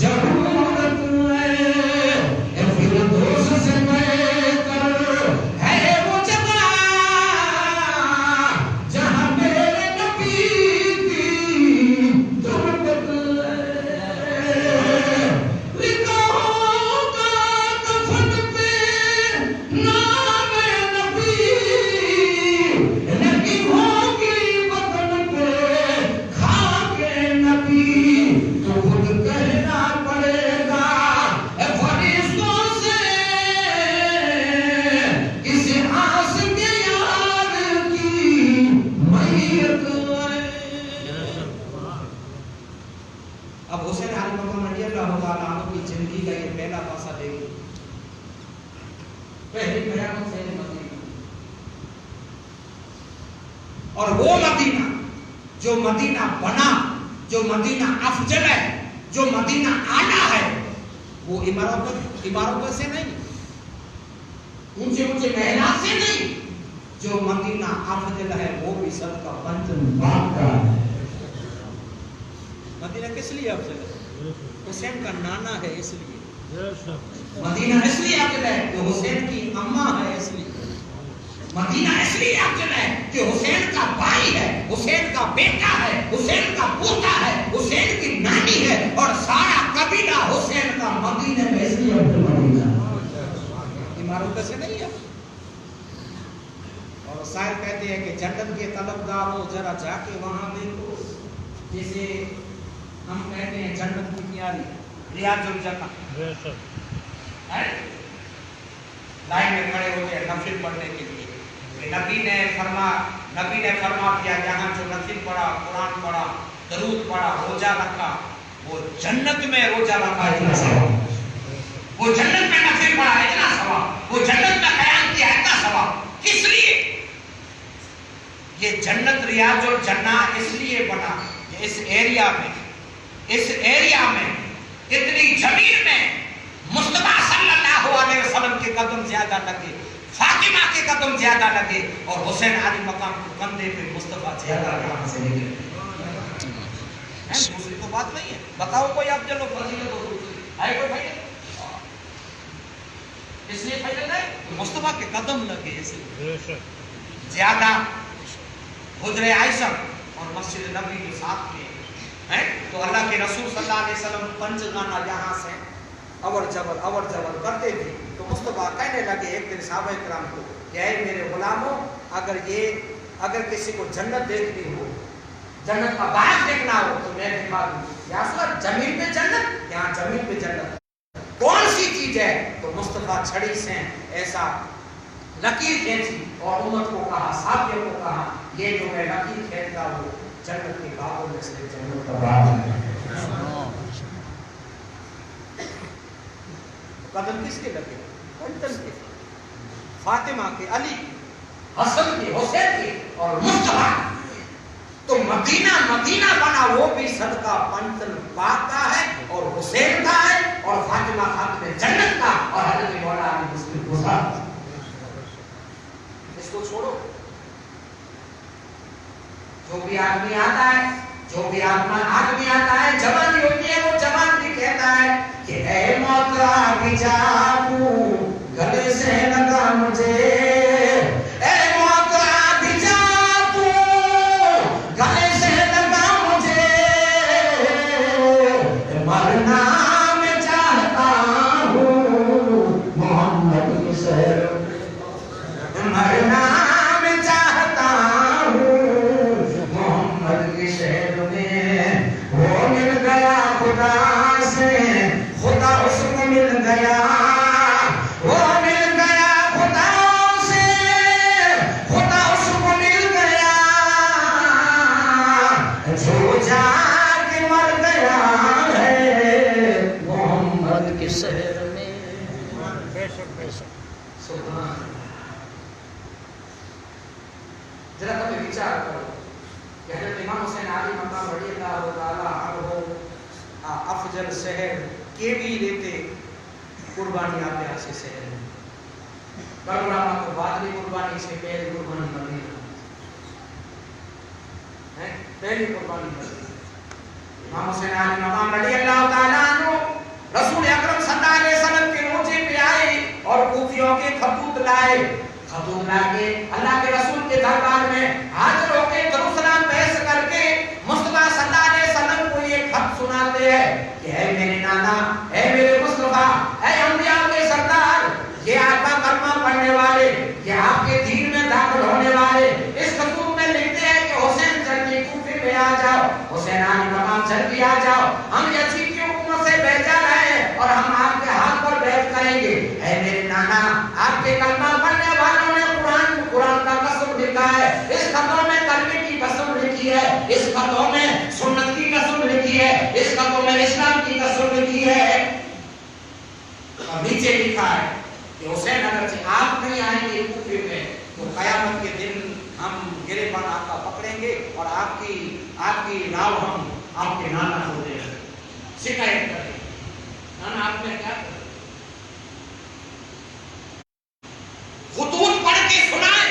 ضرورت ہے فردوس سے بہتر ہے وہ جگہ جہاں میرے نبی کی تربت ہے. لکھا ہوگا کفن پہ نام نبی لگی ہوگی بدن پہ تو خود کہنا پڑے گا فرشتوں سے کسی آس کے یار کی میت. اب حسین علی مقام رضی اللہ تعالیٰ عنہ کی زندگی کا یہ پہلا پاسا دیکھیں. پہلی قیامت سے مدینہ اور وہ مدینہ جو مدینہ بنا جو مدینہ افضل ہے جو مدینہ اعلیٰ ہے وہ عمارتوں سے نہیں اونچے اونچے محلات سے نہیں. جو مدینہ افضل ہے وہ بھی سب کا پنجن باپ کا ہے. مدینہ کس لیے افضل ہے؟ حسین کا نانا ہے اس لیے. مدینہ اس لیے افضل ہے کہ حسین کی اماں ہے اس لیے. مدینہ اس لیے افضل ہے کہ حسین کا بھائی ہے حسین کا بیٹا ہے حسین کا پوتا ہے حسین کی نانی ہے اور سارا قبیلہ حسین کا مدینہ میں اس لیے مدینہ عمارتوں سے نہیں ہے. اور شاعر کہتے ہیں کہ جنت کے طلبگار ہو ذرا جا کے وہاں دیکھو. جیسے ہم کہتے ہیں جنت کی تیاری ریاض الجنہ لائن میں کھڑے ہوتے ہیں نفل پڑھنے کے لیے. نبی نے فرما کیا جہاں جو نفل پڑھا قرآن پڑھا درود پڑھا روزہ رکھا وہ جنت میں روزہ رکھا اتنا ثواب. وہ جنت میں نفل پڑھا اتنا ثواب. وہ جنت میں قیام کیا اتنا ثواب. کس لیے یہ جنت ریاض الجنہ اس لیے بنا کہ اس ایریا میں اتنی زمین میں مصطفیٰ صلی اللہ علیہ وسلم کے قدم زیادہ لگے فاطمہ کے قدم زیادہ لگے اور حسین علی مقام کو کندھے پہ مصطفیٰ زیادہ کہاں سے لگے. دوسری تو بات نہیں ہے. بتاؤ کوئی آپ چلو فضیلت ہو آئے کوئی بھائی اس لیے فضیلت ہے مصطفیٰ کے قدم لگے اس لیے زیادہ. حجرہ عائشہ اور مسجد نبی کے ساتھ میں تو اللہ کے رسول صلی اللہ علیہ وسلم پنجگانہ یہاں سے اور جبر کرتے تھے. تو مصطفیٰ کہنے لگے ایک دن صحابہ کرام کو کہ اے میرے غلاموں اگر کسی کو جنت دیکھنی ہو جنت کا باغ دیکھنا ہو تو میں دکھا دوں. یا سر زمین پہ جنت یہاں زمین پہ جنت کون سی چیز ہے؟ تو مصطفیٰ چھڑی سے ایسا لکیر کھینچی اور امت کو کہا صحابیوں کو کہا یہ جو میں لکیر کھینچتا ہوں جنت کے باغوں میں سے جنت کا باغ ہے. قدم کس کے لگے؟ پنجن کے فاطمہ کے علی حسن کے حسین کے اور مصطفیٰ. تو مدینہ بنا وہ بھی صدقہ پنجن پاک کا ہے اور حسین کا ہے اور فاطمہ خاتون جنت کا اور حضرت مولا علی مسلم گزار. اس کو چھوڑو. جو بھی آدمی آتا ہے جوانی ہوتی ہے وہ جوان بھی کہتا ہے کہ اے موت آگے جاؤں گلے سے لگا مجھے اے જરા તમે વિચાર કરો કે હજરત ઇમામ હુસૈન આલી મકામ રડિયલ્લાહુ તાઆલા અન્હુ આ અફજલ શહેર કેવી રીતે કુરબાની આપ્યા છે શહેર કરબલામાં તો વાદળી કુરબાની છે પહેલી કુરબાની મદીના હે પહેલી કુરબાની મદીના इमाम हुसैन आली मकाम रडियल्लाहु ताला अन्हु रसूल अकरम सल्लल्लाहु अलैहि वसल्लम के रोजे पे आए और कूफियों के खतूत लाए खतूत लाके अल्लाह के रसूल के दरबार में हाजिर होकर दरूसलाम पेश करके मुस्तफा सल्लल्लाहु अलैहि वसल्लम को ये खत सुनाते हैं कि ऐ मेरे नाना ऐ मेरे मुस्तफा ऐ अंबिया के सरदार ये आपका कलमा पढ़ने वाले ये आपके दीन में दाखिल होने वाले इस खतूत में लिखते हैं कि हुसैन जल्दी कूफे में आ जाओ हुसैन आली मकाम जल्दी आ जाओ हम यजीद की हुकूमत से बेजार हैं और हम आपके हाथ पर बैठ करेंगे ऐ मेरे नाना आपके कलमा पढ़ने वालों ने कुरान का कसम लिखा है इस खतों में कलमे की कसम लिखी है इस खतों में सुन्नत की कसम लिखी है इस खतों में इस्लाम की कसम लिखी है और नीचे लिखा है कि हुसैन अगर आप नहीं आएंगे कूफे में तो कयामत के दिन हम गिरेबान आपका पकड़ेंगे और आपकी राव हम आपके नाना को दे शिकायत करेंगे नाना आपने क्या खुतूत पढ़ के सुनाए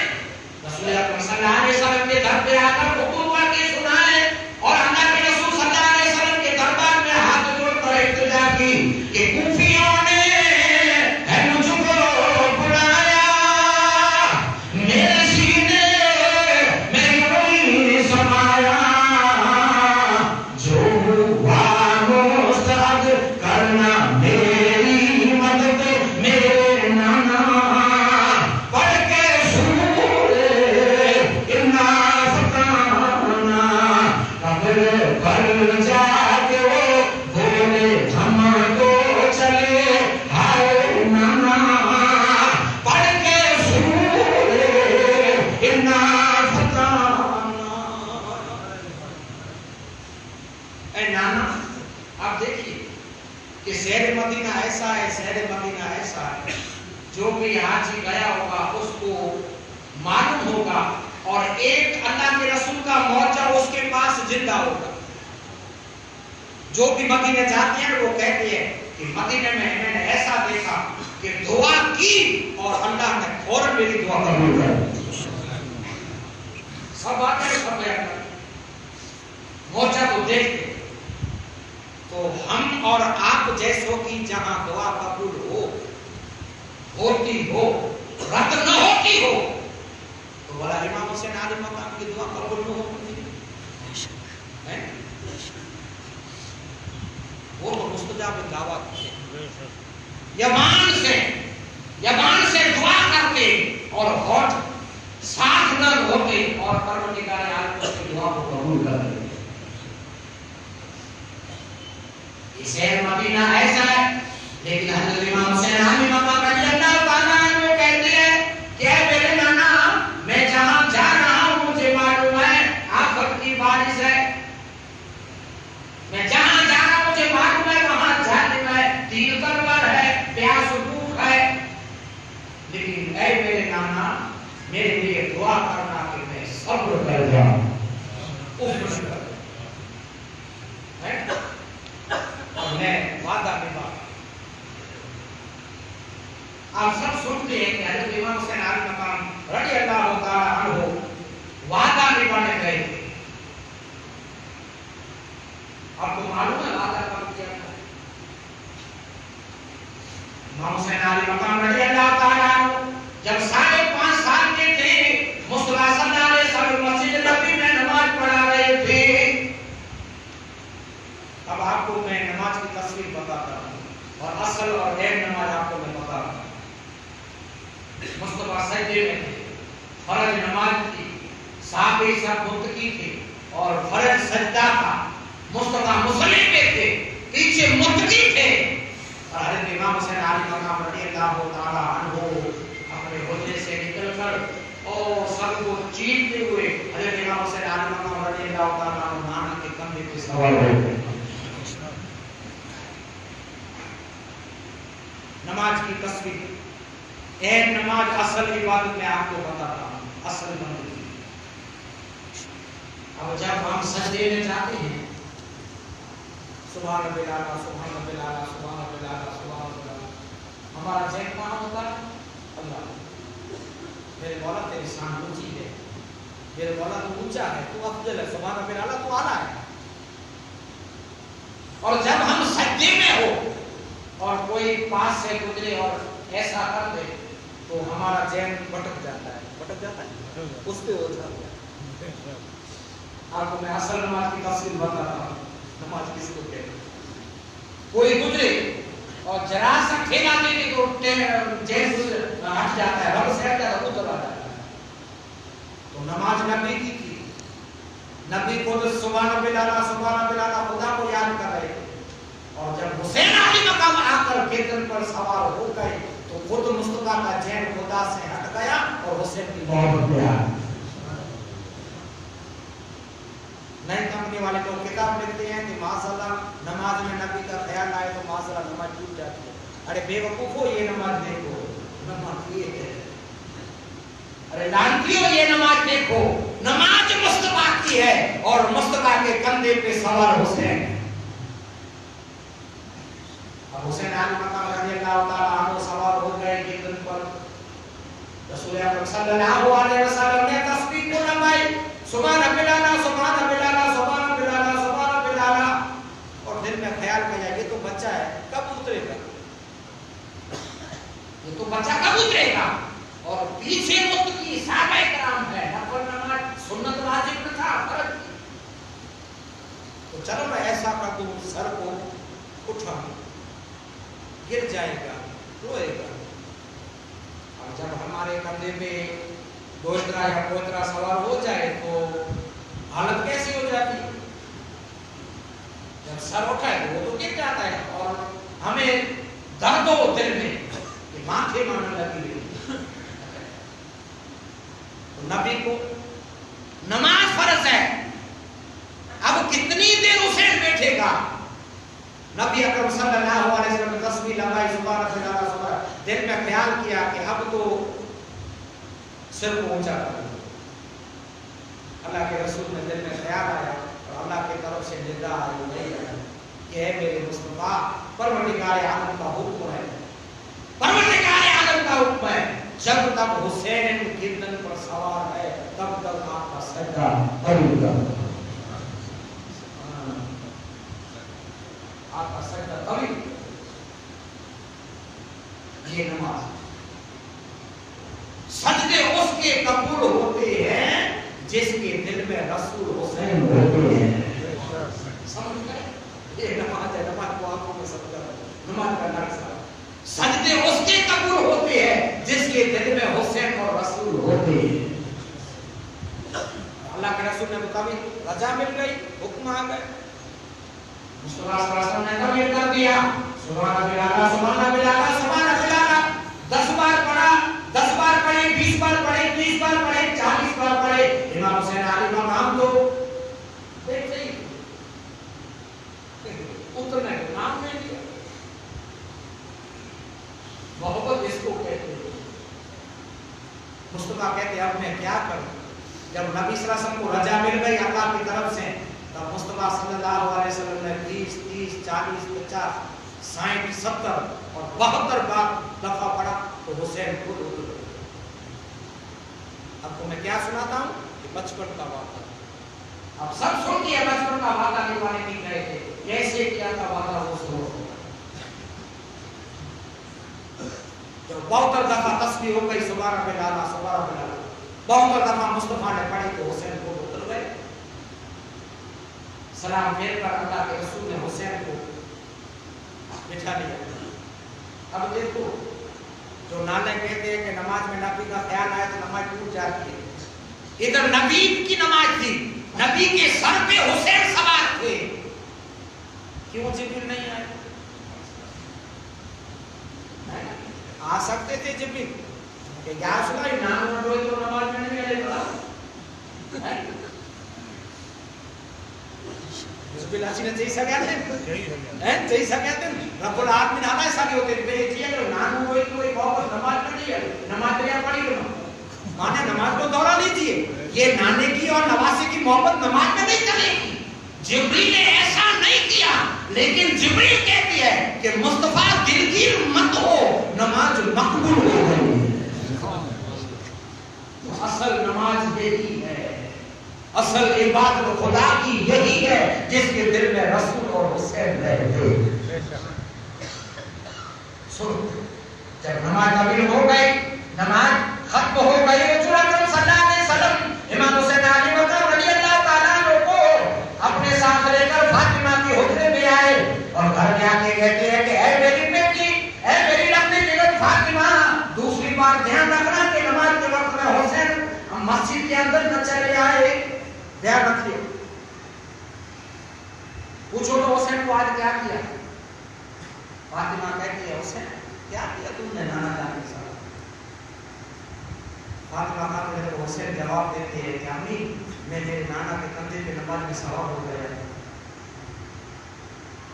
रसूल अकरम सल्लल्लाहु अलैहि वसल्लम के दर पे आकर खुतूत पढ़ के सुनाए और अल्लाह के रसूल सल्लल्लाहु अलैहि वसल्लम के दरबार में हाथ जोड़कर इल्तिजा की कि कूफियों ने है मुझको बुलाया मेरे सीने में कोई समाया जो हुआ मुस्तअद करना मेरी मदद मेरे नाना पढ़ के सूरे इन्ना फताना कब्र पर जाके वो बोले हम तो चले हाय नाना पढ़ के सूरे इन्ना फताना ऐ नाना आप देखिए कि शहर मदीना ऐसा है शहर मदीना ऐसा है जो भी हाजी गया होगा उसको मालूम होगा और एक अल्लाह के रसूल का मौजा उसके पास जिंदा होगा जो भी मदीने जाते हैं वो कहते हैं कि मदीने में मैंने ऐसा देखा कि दुआ की और अल्लाह ने फौरन मेरी दुआ कबूल कर ली सब बातें सब बयान कर मौजा तो देखते तो हम और आप जैसों की जहां दुआ कबूल होती हो रद्द न होती हो तो बोला इमाम हुसैन आली मकाम की दुआ कबूल न होती है वो तो मुस्तजाब दावा थे यमान से दुआ करते और होठ साथ न होते और परवरदिगार आलम की दुआ को कबूल कर लेते शहर मदीना ऐसा है लेकिन हजरत इमाम हुसैन आली मकाम रडियल्लाहु ताला अन्हु कहते हैं कि मेरे नाना मैं जहां जा रहा हूं मुझे मालूम है आफत की बारिश है मैं जहां जा रहा हूं मुझे मालूम है वहां जालिम है तीर तलवार है प्यास भूख है लेकिन ऐ मेरे नाना मेरे लिए दुआ करना कि मैं सब्र कर जाऊं मैं वादा निभा आप सब सुनते हैं कि हजरत इमाम हुसैन आली मकाम रडियल्लाहु ताला अन्हु वादा निभाने गए थे आपको मालूम है वादा कब किया था इमाम हुसैन आली मकाम रडियल्लाहु ताला अन्हु जब 5.5 साल के थे मुस्तफा सल्लल्लाहु अलैहि वसल्लम मस्जिद नबी में नमाज पढ़ा रहे थे अब आपको मैं नमाज की तस्वीर बताता हूं और असल और गैर नमाज आपको मैं बता रहा हूं मुस्तफा सजदे में थे फर्ज नमाज थी साहबे सब मुत्तकी थे और फर्ज सजदा था मुस्तफा मुसल्ले पे थे पीछे मुत्तकी थे और हजरत इमाम हुसैन आली मकाम रडियल्लाहु ताला अन्हु अपने हुजरे से निकलकर और सबको चीरते हुए हजरत इमाम हुसैन आली मकाम रडियल्लाहु ताला अन्हु नाना के कंधे पे सवार हो गए नमाज की तस्वीर एक नमाज असल इबादत में आपको बताता हूं असल बंदगी अब जब हम सजदे में जाते हैं, सुभान रब्बिल आला, सुभान रब्बिल आला, सुभान रब्बिल आला, सुभान रब्बिल आला, हमारा ज़हन कहाँ होता है? अल्लाह। मेरे मौला तेरी शान ऊंची है, मेरे मौला तू ऊंचा है, तू अफजल है, सुभान रब्बिल आला, तू आला है। और जब हम सजदे में हो और कोई पास से गुजरे और ऐसा कर दे तो हमारा ज़हन भटक जाता है, उस पे हो जाता है। आपको मैं असल नमाज की तफसील बता रहा हूँ, नमाज किसको कहते हैं। कोई गुजरे और जरा सा ठेला देने को जैसे हट जाता है, रब से हट जाता है, वो चला जाता है। तो नमाज नबी की थी, नबी को तो सुभान रब्बिल आला, सुभान रब्बिल आला खुदा को याद कर रहे थे। और जब हुसैन अली मकाम आकर गर्दन पर सवार हो गए तो खुद मुस्तफा का ज़हन खुदा से हट गया और हुसैन की मोहब्बत पे आ गई। नई कंपनी वाले लोग किताब लिखते हैं कि माशाअल्लाह नमाज में नबी का ख्याल आए तो माशाअल्लाह नमाज टूट जाती है। अरे बेवकूफो, ये नमाज देखो, नमाज ये है। अरे लानतियों, ये नमाज देखो, नमाज मुस्तफा की है और मुस्तफा के कंधे पे सवार हुसैन। अब हुसैन अली मकाम रज़ियल्लाहु ताला अन्हु सवार हो गए गिरदन पर। रसूल अकरम सल्लल्लाहु अलैहि वसल्लम ने तस्बीह को लगाई, सुभान रब्बिल आला, सुभान रब्बिल आला, सुभान रब्बिल आला, सुभान रब्बिल आला। और दिल में ख्याल किया ये तो बच्चा है, कब उतरेगा, ये तो बच्चा कब उतरेगा। और पीछे मुत्तकी सहाबा किराम है, नफल नमाज सुन्नत वाजिब न था, फर्ज थी। तो चलो मैं ऐसा कर दूं, सर को उठा, गिर जाएगा, रोएगा। और जब हमारे कंधे पे दोस्तरा या पोतरा सवार हो जाए तो हालत कैसी हो जाती है? जब सर उठाए तो वो तो गिर जाता है और हमें दर्द हो दिल में कि माथे मारने लगी है। तो नबी को नमाज फर्ज है, अब कितनी देर हुसैन बैठेगा? नबी अकरम सल्लल्लाहु अलैहि वसल्लम ने तस्बीह लगाई, सुभान रब्बिल आला, सुभान। दिल में ख्याल किया कि अब तो सिर को ऊंचा कर दो। अल्लाह के रसूल ने दिल में ख्याल आया और अल्लाह की तरफ से निदा आई कि है मेरे मुस्तफा, परवरदिगार आलम का हुक्म है, परवरदिगार आलम का हुक्म है, जब तक हुसैन गिरदन पर सवार है तब तक आपका सजदा कबूल करो, आपका सजदा कबूल। ये नमाज सजदे उसके कबूल होते हैं जिसके दिल में रसूल हुसैन होते हैं। समझ गए? ये नमाज है, नमाज को आंखों में समझ नमाज का नक्शा। सजदे उसके कबूल होते हैं जिसके दिल में हुसैन और रसूल होते हैं। अल्लाह के रसूल ने मुताबिक रजा मिल गई, हुक्म आ गए, मुस्तफा सल्लल्लाहु अलैहि वसल्लम ने कबूल कर दिया। सुभान रब्बिल आला, सुभान रब्बिल आला, सुभान रब्बिल आला 10 बार पढ़ा, 10 बार पढ़े, 20 बार पढ़े, 30 बार पढ़े, 40 बार पढ़े। इमाम हुसैन अली मकाम तो देख सही उतरने का नाम नहीं लिया। मोहब्बत इसको कहते हैं। मुस्तफा कहते अब मैं क्या करूं? जब नबी सल्लल्लाहु अलैहि वसल्लम को रजा मिल गई अल्लाह की तरफ से, तब मुस्तफा सल्लल्लाहु अलैहि वसल्लम ने 20, 30, 40, 50, 60, 70 और 72 बार दफा पढ़ा तो हुसैन खुद उतर गए। आपको मैं क्या सुनाता हूँ कि बचपन का वादा। अब सब सुन लिया, बचपन का वादा निभाने नहीं गए थे, कैसे किया था वादा वो सुनो। जब 72 दफा तस्बीह हो गई, सुभान रब्बिल आला, सुभान रब्बिल आला, 72 दफा मुस्तफा ने पढ़ी तो हुसैन खुद उतर गए। सलाम फेर कर अल्लाह के रसूल ने हुसैन को बिठा लिया। अब देखो, जो नाले कहते हैं कि नमाज में नबी का ख्याल आया तो नमाज टूट जाती है, इधर नबी की नमाज थी, नबी के सर पे हुसैन सवार थे, क्यों जिब्रील नहीं आए? आ सकते थे जिब्रील कि क्या सुना नाम रोए तो नमाज में नहीं आएगा। बिलासी ने जई सगळ्यात हैं जई सगळ्यात रब्बुल आलमीन आना सगे होते बे जिया लो नाम होई तो एक वापस नमाज पढ़ी है, नमाज तैयार पढ़ी लो माने नमाज को दोहरा लीजिए, ये नाने की और नवासे की मोहब्बत नमाज में नहीं चलेगी। जिब्रील ने ऐसा नहीं किया, लेकिन जिब्रील कहती है कि मुस्तफा दिलगीर मत हो, नमाज मकबूल हो गई। तो असल नमाज यही है, असल इबादत खुदा की यही है जिसके दिल में रसूल और हुसैन रहते। सुन, जब नमाज नबी हो गई, नमाज खत्म हो गई, सल्लल्लाहु अलैहि वसल्लम इमाम हुसैन अली रज़ियल्लाहु ताला अन्हु को अपने साथ लेकर फातिमा के हुजरे में आए और घर में आके कहते हैं कि ऐ मेरी बेटी, ऐ मेरी लंबी जिगर फातिमा, दूसरी बार ध्यान रखना कि नमाज के वक्त में हुसैन मस्जिद के अंदर न चले आए, ध्यान रखिए। पूछो तो हुसैन को आज क्या किया? फातिमा कहती है हुसैन क्या किया तुमने नाना जान के साथ? फातिमा कहती है तो हुसैन जवाब देते हैं कि अम्मी मैं मेरे नाना के कंधे पे नमाज में सवार हो गया।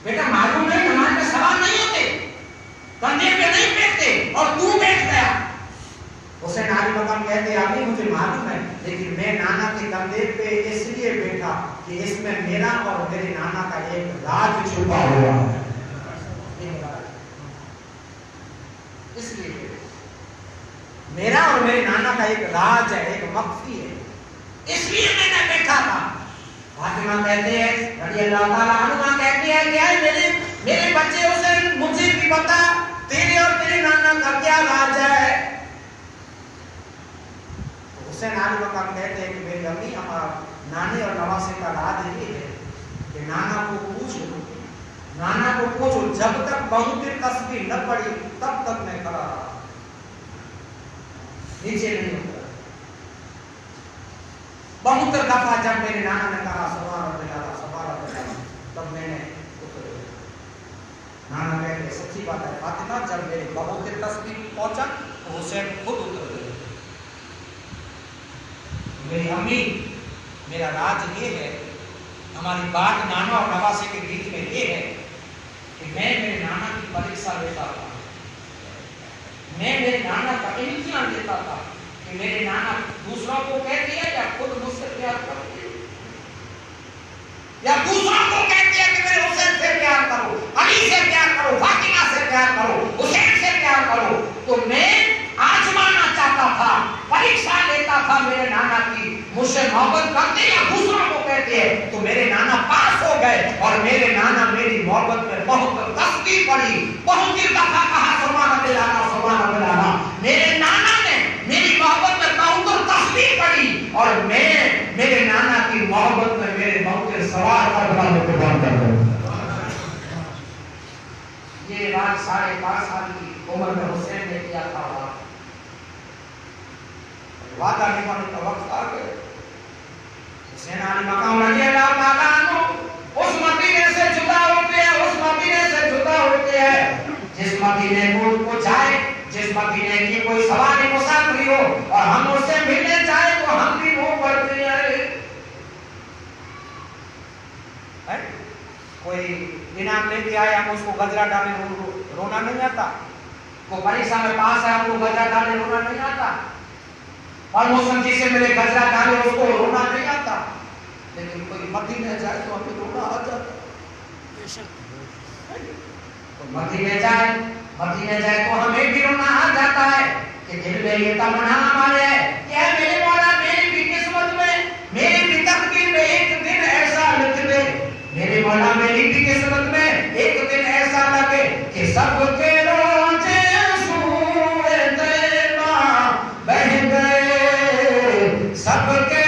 बेटा मालूम नहीं नमाज में सवार नहीं होते, कंधे पे नहीं बैठते और तू बैठ गया। हुसैन आली मकाम कहते हैं अम्मी मुझे मालूम है, लेकिन मैं नाना के कंधे पे इसलिए बैठा कि इसमें मेरा और मेरे नाना का एक राज छुपा हुआ है, इसलिए मेरा और मेरे नाना का एक राज है, एक मख्फी है, इसलिए मैंने बैठा था। फातिमा कहते हैं रज़ियल्लाहु ताला अन्हा कहती है कि मेरे बच्चे हुसैन मुझे भी बता तेरे और तेरे नाना का क्या राज है। तो हुसैन आली मकाम कहते हैं कि मेरी अम्मी हमारा नाने और नवासे का राज ये है कि नाना को पूछो जब तक बहू की तस्बीह न पड़ी तब तक मैं खड़ा रहा, नीचे नहीं उतरा। बहुतर दफा जब मेरे नाना ने कहा सुभान अल्लाह, तब मैंने उतरे। नाना कहते सच्ची बात है फातिमा, जब मेरे बहू की तस्बीह पहुंचा तो हुसैन खुद उतर गए। मेरी अम्मी मेरा राज ये है, हमारी बात नाना और नवासे के बीच में ये है कि मैं मेरे नाना की परीक्षा लेता था, मैं मेरे नाना का इम्तिहान लेता था कि मेरे नाना दूसरों को कहती है या खुद मुझसे प्यार करती है, या दूसरों को कहती है कि मेरे हुसैन से प्यार करो, अली से प्यार करो, फातिमा से प्यार करो, हुसैन से प्यार करो। तो मैं आजमाना चाहता था, परीक्षा लेता था मेरे नाना की, मुझसे मोहब्बत करते या दूसरों को कहते हैं। तो मेरे नाना पास हो गए और मेरे नाना मेरी मोहब्बत में बहुत तस्बीह पढ़ी, बहुत ही दफा कहा सुभान अल्लाह सुभान अल्लाह। मेरे नाना ने मेरी मोहब्बत में बहुत तस्बीह पढ़ी और मैं मेरे नाना की मोहब्बत में मेरे मौत के सवार करबला में कुर्बान कर दूं। ये राज 5.5 साल की उम्र में हुसैन ने किया था, वादा निभाने का वक्त आ गया। हुसैन आली मकाम रज़ियल्लाहु ताला अन्हु उस मदीने से जुदा होते हैं, उस मदीने से जुदा होते हैं जिस मदीने को जाए, जिस मदीने की कोई सवारी मुसाफिरी हो और हम उससे मिलने जाए तो हम भी रो पड़ते हैं। कोई इनाम लेके आए हम उसको गजरा डाले रोना नहीं आता, कोई परीक्षा में पास है हमको गजरा डाले रोना नहीं आता, और मौसम जी से मिले गजरा डाले उसको रोना नहीं आता, लेकिन कोई मदीने जाए तो हमें रोना आ जाता। मदीने जाए तो हमें भी रोना आ जाता है कि दिल में ये तमन्ना हमारे है कि मेरे मौला मेरी भी किस्मत में, मेरी भी तकदीर में एक दिन ऐसा लिख दे, मेरे मौला मेरी भी किस्मत में एक दिन ऐसा लगे कि सबके रोजे सूए तेरा बह गए, सबके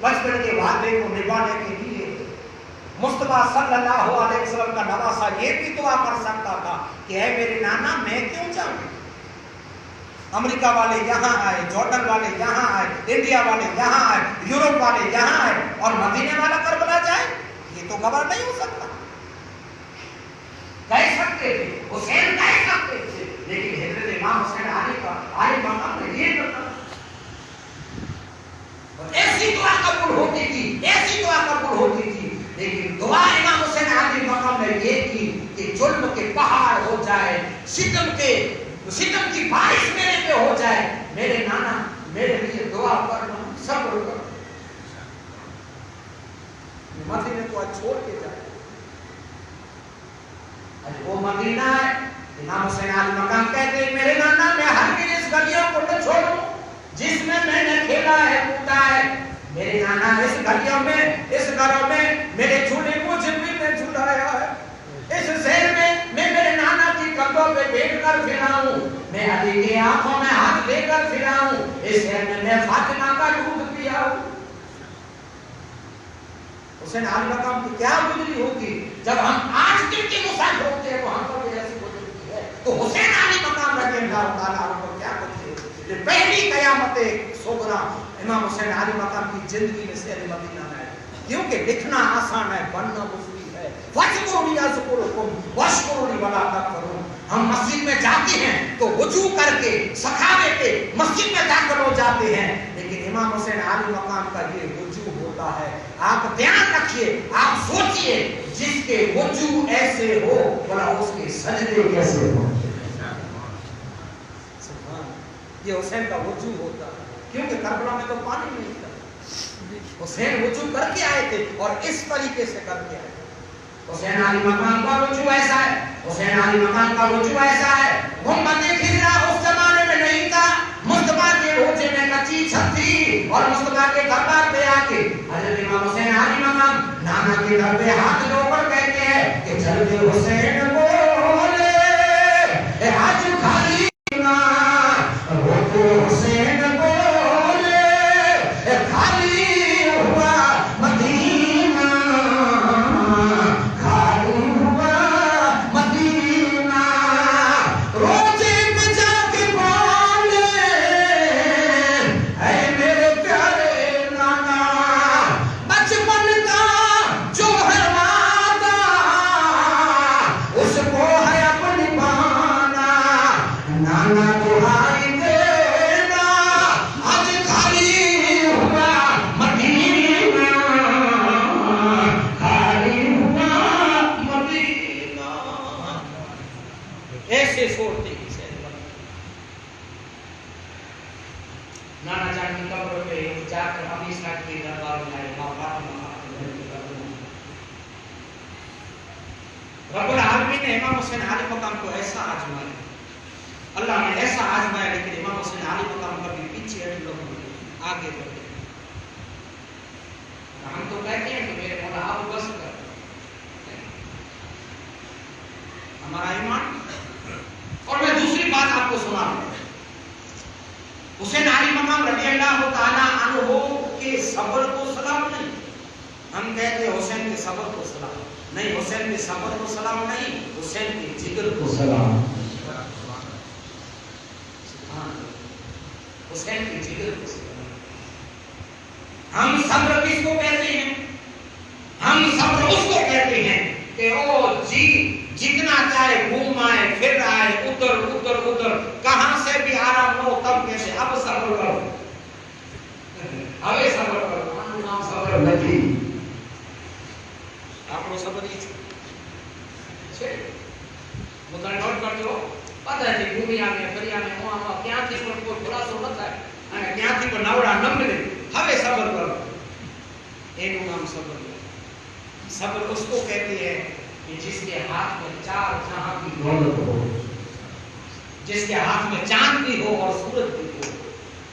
बचपन के वादे को निभाने के लिए मुस्तफा सल्लल्लाहु अलैहि वसल्लम का नवासा ये भी दुआ कर सकता था कि ऐ मेरे नाना मैं क्यों जाऊं, अमेरिका वाले यहाँ आए, जॉर्डन वाले यहाँ आए, इंडिया वाले यहाँ आए, यूरोप वाले यहाँ आए और मदीने वाला करबला जाए, ये یہ تو گواہ نہیں ہو سکتا. کہہ سکتے تھے, حسین کہہ سکتے تھے, لیکن حضرت امام حسین علی کا عالی مقام نے یہ کرتا. اور ایسی دعا قبول ہوتی تھی, ایسی دعا قبول ہوتی تھی, لیکن دعا امام حسین علی مقام نے یہ کی کہ ظلم کے پہاڑ ہو جائے, ستم کی بارش میرے پہ ہو جائے, میرے نانا میرے لیے دعا کرنا, صبر کرنا. مدینے کو آج چھوڑ کے جائے, آج وہ مدینہ ہے. امام حسین علی مقام کہتے ہیں میرے نانا میں ہرگز اس گلیوں کو نہ چھوڑوں جس میں میں نے کھیلا ہے کودا ہے. میرے نانا اس گلیوں میں, اس گھروں میں میرے جھولے مجھ بھی نے جھلایا ہے. اس شہر میں میں میرے نانا کی کندھوں پہ بیٹھ کر پھرا ہوں, میں علی کی آنکھوں میں ہاتھ لے کر پھرا ہوں. اس شہر میں فاطمہ کا دودھ پیا ہوں. حسین علی مقام کی کیا گزری ہوگی جب ہم آج دن کے مسافر ہوتے ہیں, وہاں پر بھی ایسی گزری ہے, تو حسین علی مقام رضی اللہ تعالیٰ عنہ کو کیا گزری ہوگی. یہ پہلی قیامت صغریٰ امام حسین علی مقام کی زندگی میں شہر مدینہ میں ہے. کیونکہ لکھنا آسان ہے, بننا مشکل ہے. فَاذْكُرُونِي أَذْكُرْكُمْ وَاشْكُرُوا لِي وَلَا تَكْفُرُونَ. ہم مسجد میں جاتے ہیں تو وضو کر کے سخاوے کے مسجد میں داخل ہو جاتے ہیں, لیکن امام حسین علی مقام کا یہ وضو ہوتا ہے. آپ دھیان رکھیے, آپ سوچئے, جس کے وضو ایسے ہو بلا اس کے سجدے کیسے ہو. یہ حسین کا وضو ہوتا ہے, کیونکہ کربلا میں تو پانی نہیں تھا. حسین وضو کر کے آئے تھے اور اس طریقے سے کر کے آئے. حسین علی مقام کا وضو ایسا ہے, حسین علی مقام کا وضو ایسا ہے. گنبد خضرا اس زمانے میں نہیں تھا. مصطفیٰ کے روزے میں کچی چھت تھی اور مصطفیٰ کے دربار پہ آ کے حضرت امام حسین علی مقام نانا کے در پہ ہاتھ دھو کر کہتے ہیں کہ جلد حسین بولے آج خالی نہ وہ تو حسین بولے خالی ہوا مدینہ, خالی ہوا مدینہ. روزے پہ جا کے بولے اے میرے پیارے نانا, بچپن کا جو ہے وعدہ اس کو ہے اپنی بانا. نانا دعائی دینا آج خالی ہوا مدینہ, خالی ہوا مدینہ. ایسے چھوڑتے ہی نانا جان کی قبر پہ جا کر امی صاحب کے دربار میں آئے. رب العالمین نے امام حسین علی مقام کو ایسا آزمایا, اللہ نے ایسا آزمایا, لیکن امام حسین علی مقام کبھی پیچھے ہٹ لوگوں نے آگے بڑھے. ہم تو کہتے ہیں کہ میرے مولا آپ بس کر, ہمارا ایمان. اور میں دوسری بات آپ کو سنا رہا ہوں. حسین علی مقام رضی اللہ تعالیٰ عنہ کے صبر کو سلام نہیں. ہم کہتے ہیں حسین کے صبر کو سلام نہیں, حسین کے صبر کو سلام نہیں, حسین کے جگر کو سلام. حسین کے جگر کو سلام. ہم صبر کس کو کہتے ہیں؟ ہم صبر اس کو کہتے ہیں کہ او جی جتنا چاہے گھوم آئے پھر آئے ادھر ادھر ادھر, کہاں سے بھی آرام ہو تب کیسے, اب صبر کرو, ابھی صبر کرو. نام صبر نہیں, آپ کو صبر ہی مدر نوٹ کر دو. پتہ ہے کہ گھومی آنے پھر آنے وہاں کیا تھی پر کوئی بڑا سو مت ہے, کیا تھی پر ناوڑا نم دے, ابھی صبر کرو. ایک نام صبر. صبر اس کو کہتے ہیں کہ جس کے ہاتھ میں چار جہاں کی دولت ہو, جس کے ہاتھ میں چاند بھی ہو اور سورج بھی ہو,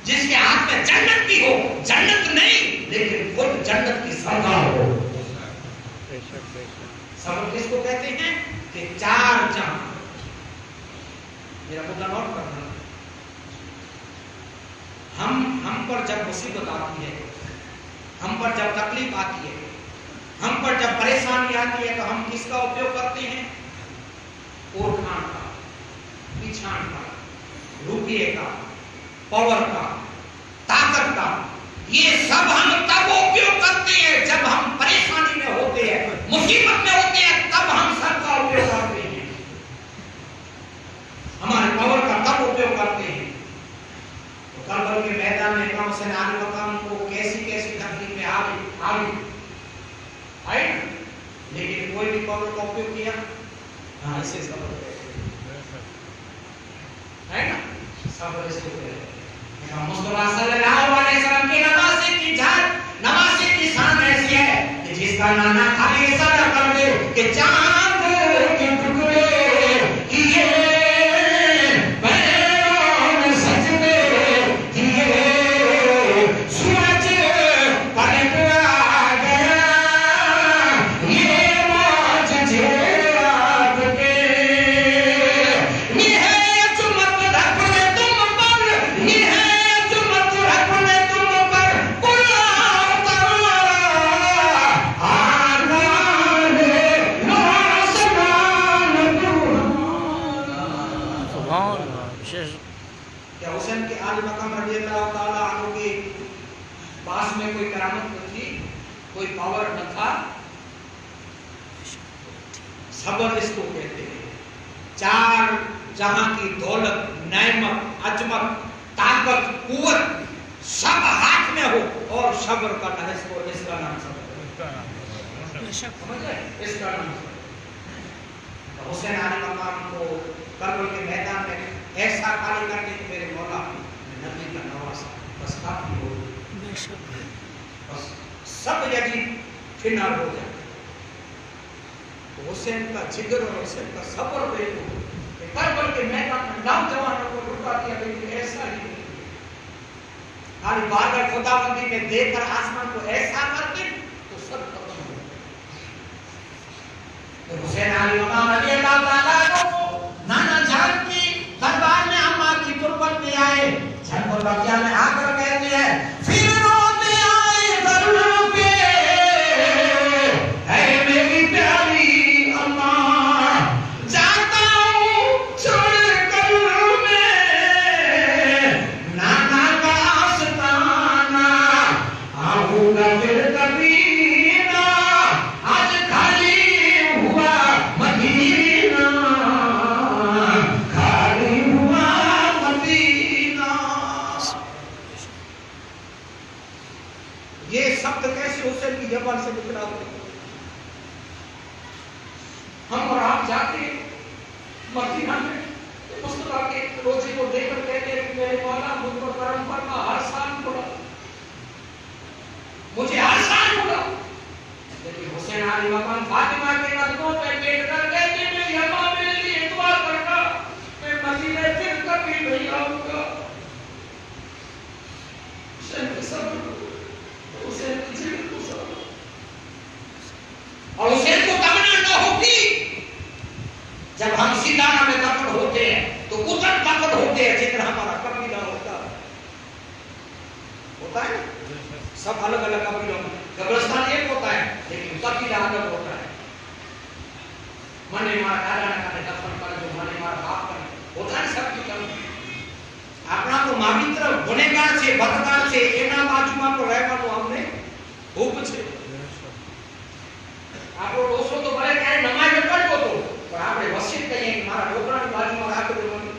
جس کے ہاتھ میں جنت بھی ہو, جنت نہیں لیکن خود جنت کی سردار ہو. صبر کس کو کہتے ہیں کہ چار جہاں. میرا مدعا نوٹ کرنا, ہم پر جب مصیبت آتی ہے, ہم پر جب تکلیف آتی ہے, ہم پر جب پریشانی آتی ہے, تو ہم کس کا اپیوگ کرتے ہیں؟ اوڑھان کا, بچھان کا, روپیے کا, پاور کا, طاقت کا. یہ سب ہم تب اپیوگ کرتے ہیں جب ہم پریشانی میں ہوتے ہیں، مصیبت میں ہوتے ہیں، تب ہم سب کا اپیوگ کرتے ہیں، ہمارے پاور کا تب اپیوگ کرتے ہیں۔ تو کربلا کے میدان میں امام حسین علیہ مقام کو کیسی کیسی تکلیفیں آئی نا، لیکن کوئی بھی پاور کا اپیوگ کیا؟ ہاں، اسے صبر ہے نا، صبر اس کو ہے۔ مصطفیٰ صلی اللہ علیہ وسلم کی نمازی کی جان، نمازی کی شان ایسی ہے کہ جس کا نانا خالی ایسا نہ کر دے کہ چاند کے ٹکڑے کیے پیروں سجدے کیے سورج پلٹ آ گیا، یہ معجزے آپ کے نہایت مت رکھنے تم پر، نہایت مت رکھنے تم پر اللہ تعالی آدھان لاسمان سبحان اللہ وشیش کیا حسین کے آل مقام رضی اللہ تعالیٰ عنہ کے پاس میں کوئی کرامت نہ تھی، کوئی پاور نہ تھا؟ صبر اس کو کہتے ہیں۔ چار جہاں کی دولت، نعمت، عظمت، طاقت، قوت سب ہاتھ میں ہو اور صبر کا نام، اس کا نام صبر ہے۔ سمجھ گئے؟ اس کا نام صبر ہے۔ حسین علیہ مقام کو کربلا کے میدان میں ایسا خالی کر کے کہ میرے مولا نبی کا نواسا بس کافی ہو، بس سب یزید فنار ہو جائے۔ حسین کا جگر اور حسین کا صبر دیکھو کہ کربلا کے میدان میں نوجوانوں کو رکا دیا، لیکن ایسا ہی نہیں، خالی بارگاہ خداوندی میں دیکھ کر آسمان کو ایسا کر کے تو سب ختم ہو گیا۔ حسین علیہ مقام رضی اللہ تعالیٰ کو نانا جان کی دربار میں اماں کی تربت میں آئے، جن کو بقیہ میں آ کر کہتے ہیں پھر روتے آئے در پہ، اے میری پیاری اماں جاتا ہوں چھوڑ کر میں نانا کا آستانہ، آؤں گا پھر کبھی نہ، آج خالی ہوا مدینہ، خالی ہوا مدینہ۔ یہ شبد کیسے حسین کی زبان سے نکلا ہوتے؟ ہم اور آپ جاتے ہیں مدینہ میں، مصطفیٰ کے روزے کو دیکھ کر کہتے ہیں کہ میرے مولا مجھ پر کرم فرما، ہر سال پڑا، مجھے ہر سال پڑا۔ لیکن حسین علیہ مقام فاطمہ کے قدموں پہ بیٹھ کر کہتے ہیں میری اماں میرے لیے دعا کرنا، میں مدینے پھر کبھی نہیں آؤں گا۔ حسین کے صبر، حسین کی جگر کو صبر، اور حسین کو تمنا نہ ہوتی جب ہم سیدانہ میں دفن ہوتے ہیں تو کتن دفن ہوتے ہیں جتنا ہمارا قبیلہ ہوتا ہے، سب الگ الگ قبیلوں میں، قبرستان ایک ہوتا ہے لیکن قبیلہ الگ ہوتا ہے۔ منے مارا دادا نے دفن کر جو منے مارا باپ کر ہوتا ہے، سب کی کمی اپنا تو ماویتر گنہگار سے بدکار سے اینا باجوما کو رہવાનો ہم نے خوب છે આપણો ડોસો તો ભલે ક્યારે નમાજ પડતો હતો પણ આપણે વસીયત કહીએ કે મારા ઢોકળાની બાજુમાં રાખી દેવાની,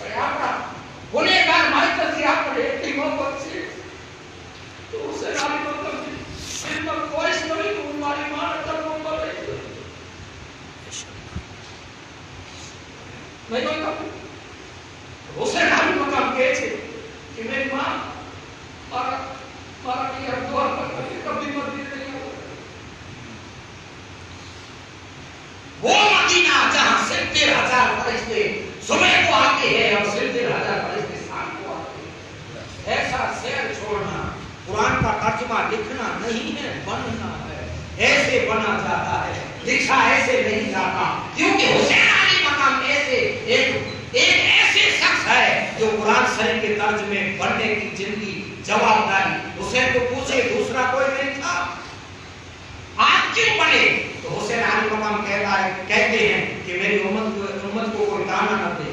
અરે આપણા ગુનેગાર માઈતરથી આપણે એટલી મોહબ્બત છે તો હુસૈન અલી મક્તમ એમાં કોઈ જ નહીં તો મારી માને તરફ મળે નહીં હોય તો હુસૈન અલી મક્તમ કહે છે કે મેરી માં મારા लिए दुआ करके कभी मदीने नहीं आओ। वो मदीना जहां 70,000 फरिश्ते सुबह को आते हैं और 70,000 फरिश्ते शाम को आते हैं। ऐसा शहर छोड़ना कुरान का तर्जुमा लिखना नहीं है, बनना है। ऐसे बना जाता है, लिखा ऐसे नहीं जाता, क्योंकि हुसैन अली मकाम ऐसे एक ऐसे शख्स है जो कुरान शरीफ के तर्ज में बनने की जिंदगी जवाबदारी हुसैन को पूछे, दूसरा कोई नहीं था। आप क्यों बने? तो हुसैन अली मकाम कहते हैं कि मेरी उम्मत को कोई ताना न दे,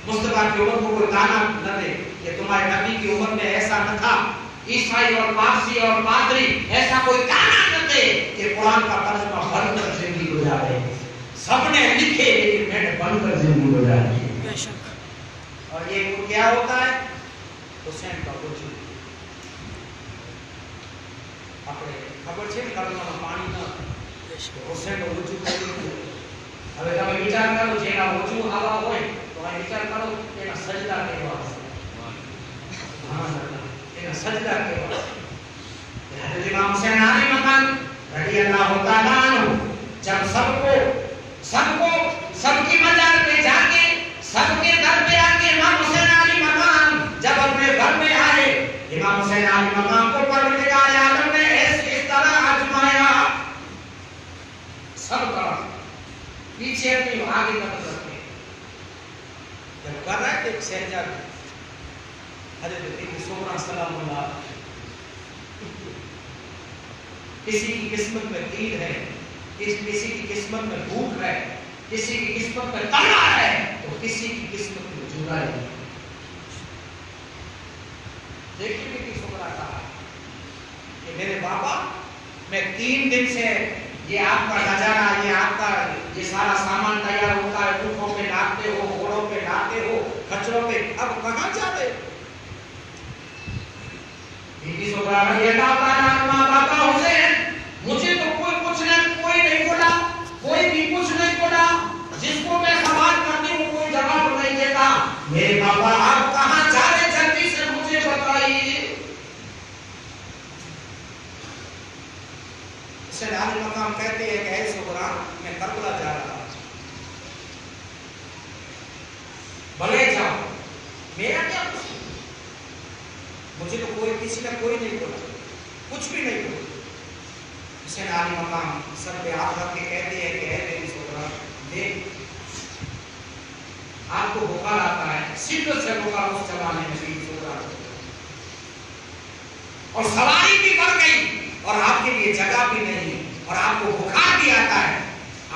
मुस्तफा की उम्मत को कोई ताना न दे, کہ تمہارے نبی کی امت میں ایسا نہ تھا، عیسائی اور پارسی اور پادری ایسا کوئی کہنا نہ تھے کہ قرآن کا ترجمہ پڑھ کر زندگی گزارے، سب نے لکھے لیکن میں نے پڑھ کر زندگی گزاری۔ بے شک۔ اور یہ کیا ہوتا ہے؟ حسین کا وجود આપણે ખબર છે ને કલમમાં પાણી ન હુસૈનનો વજૂદ કેવું હવે તમે વિચાર કરો જેના વજૂદ આવા હોય તો આ વિચાર કરો એના સજદા કેવા હશે સુબહાનલ્લાહ એના સજદા કેવા હશે હઝરત ઇમામ હુસૈન આલી મકાન रज़ी अल्लाह तआला अन्हु जब सबकी मजार पे जाके सबके घर पे आके इमाम हुसैन आली मकाम जब अपने घर में आए, इमाम हुसैन आली मकाम को परवरदिगार आलम ने इस तरह आजमाया, सब तरफ पीछे अपनी आगे तरफ रखे। जब कर रहा है शहजादी हजरत बीबी सुमरा सलामुल्लाह, किसी की किस्मत में तीर है, किसी की किस्मत में भूख है, किसी की किस्मत में तलवार है, तो किसी की किस्मत में जुदा है। देखिए बीबी सुमरा कहा कि मेरे बाबा, मैं 3 दिन से ये आपका नजारा, ये सारा सामान तैयार होता है, ऊँटों पे लादते हो, घोड़ों पे लादते हो, खच्चरों पे, अब कहाँ जा रहे? बीबी सुमरा रज़ी अल्लाह तआला अन्हा, बाबा हुसैन मुझे तो कोई नहीं बोला, कोई भी कुछ नहीं बोला, जिसको मैं सवाल करती हूँ कोई जवाब नहीं देता। मेरे बाबा आप कहाँ जा रहे, जल्दी से मुझे बताइए। हुसैन आली मकाम कहते हैं कि ऐ सुमरा, मैं करबला जा रहा, भले जाओ, मेरा क्या कसूर? मुझे तो किसी ने कोई नहीं बोला, कुछ भी नहीं बोला। हुसैन आली मकाम सर पे हाथ रख के कहते हैं कि मेरी सुमरा, देख आपको बुखार आता है, शिद्दत से बुखार उस जमाने में भी सुमरा, और सवारी भी बढ़ गई और आपके लिए जगह भी नहीं और आपको बुखार भी आता है,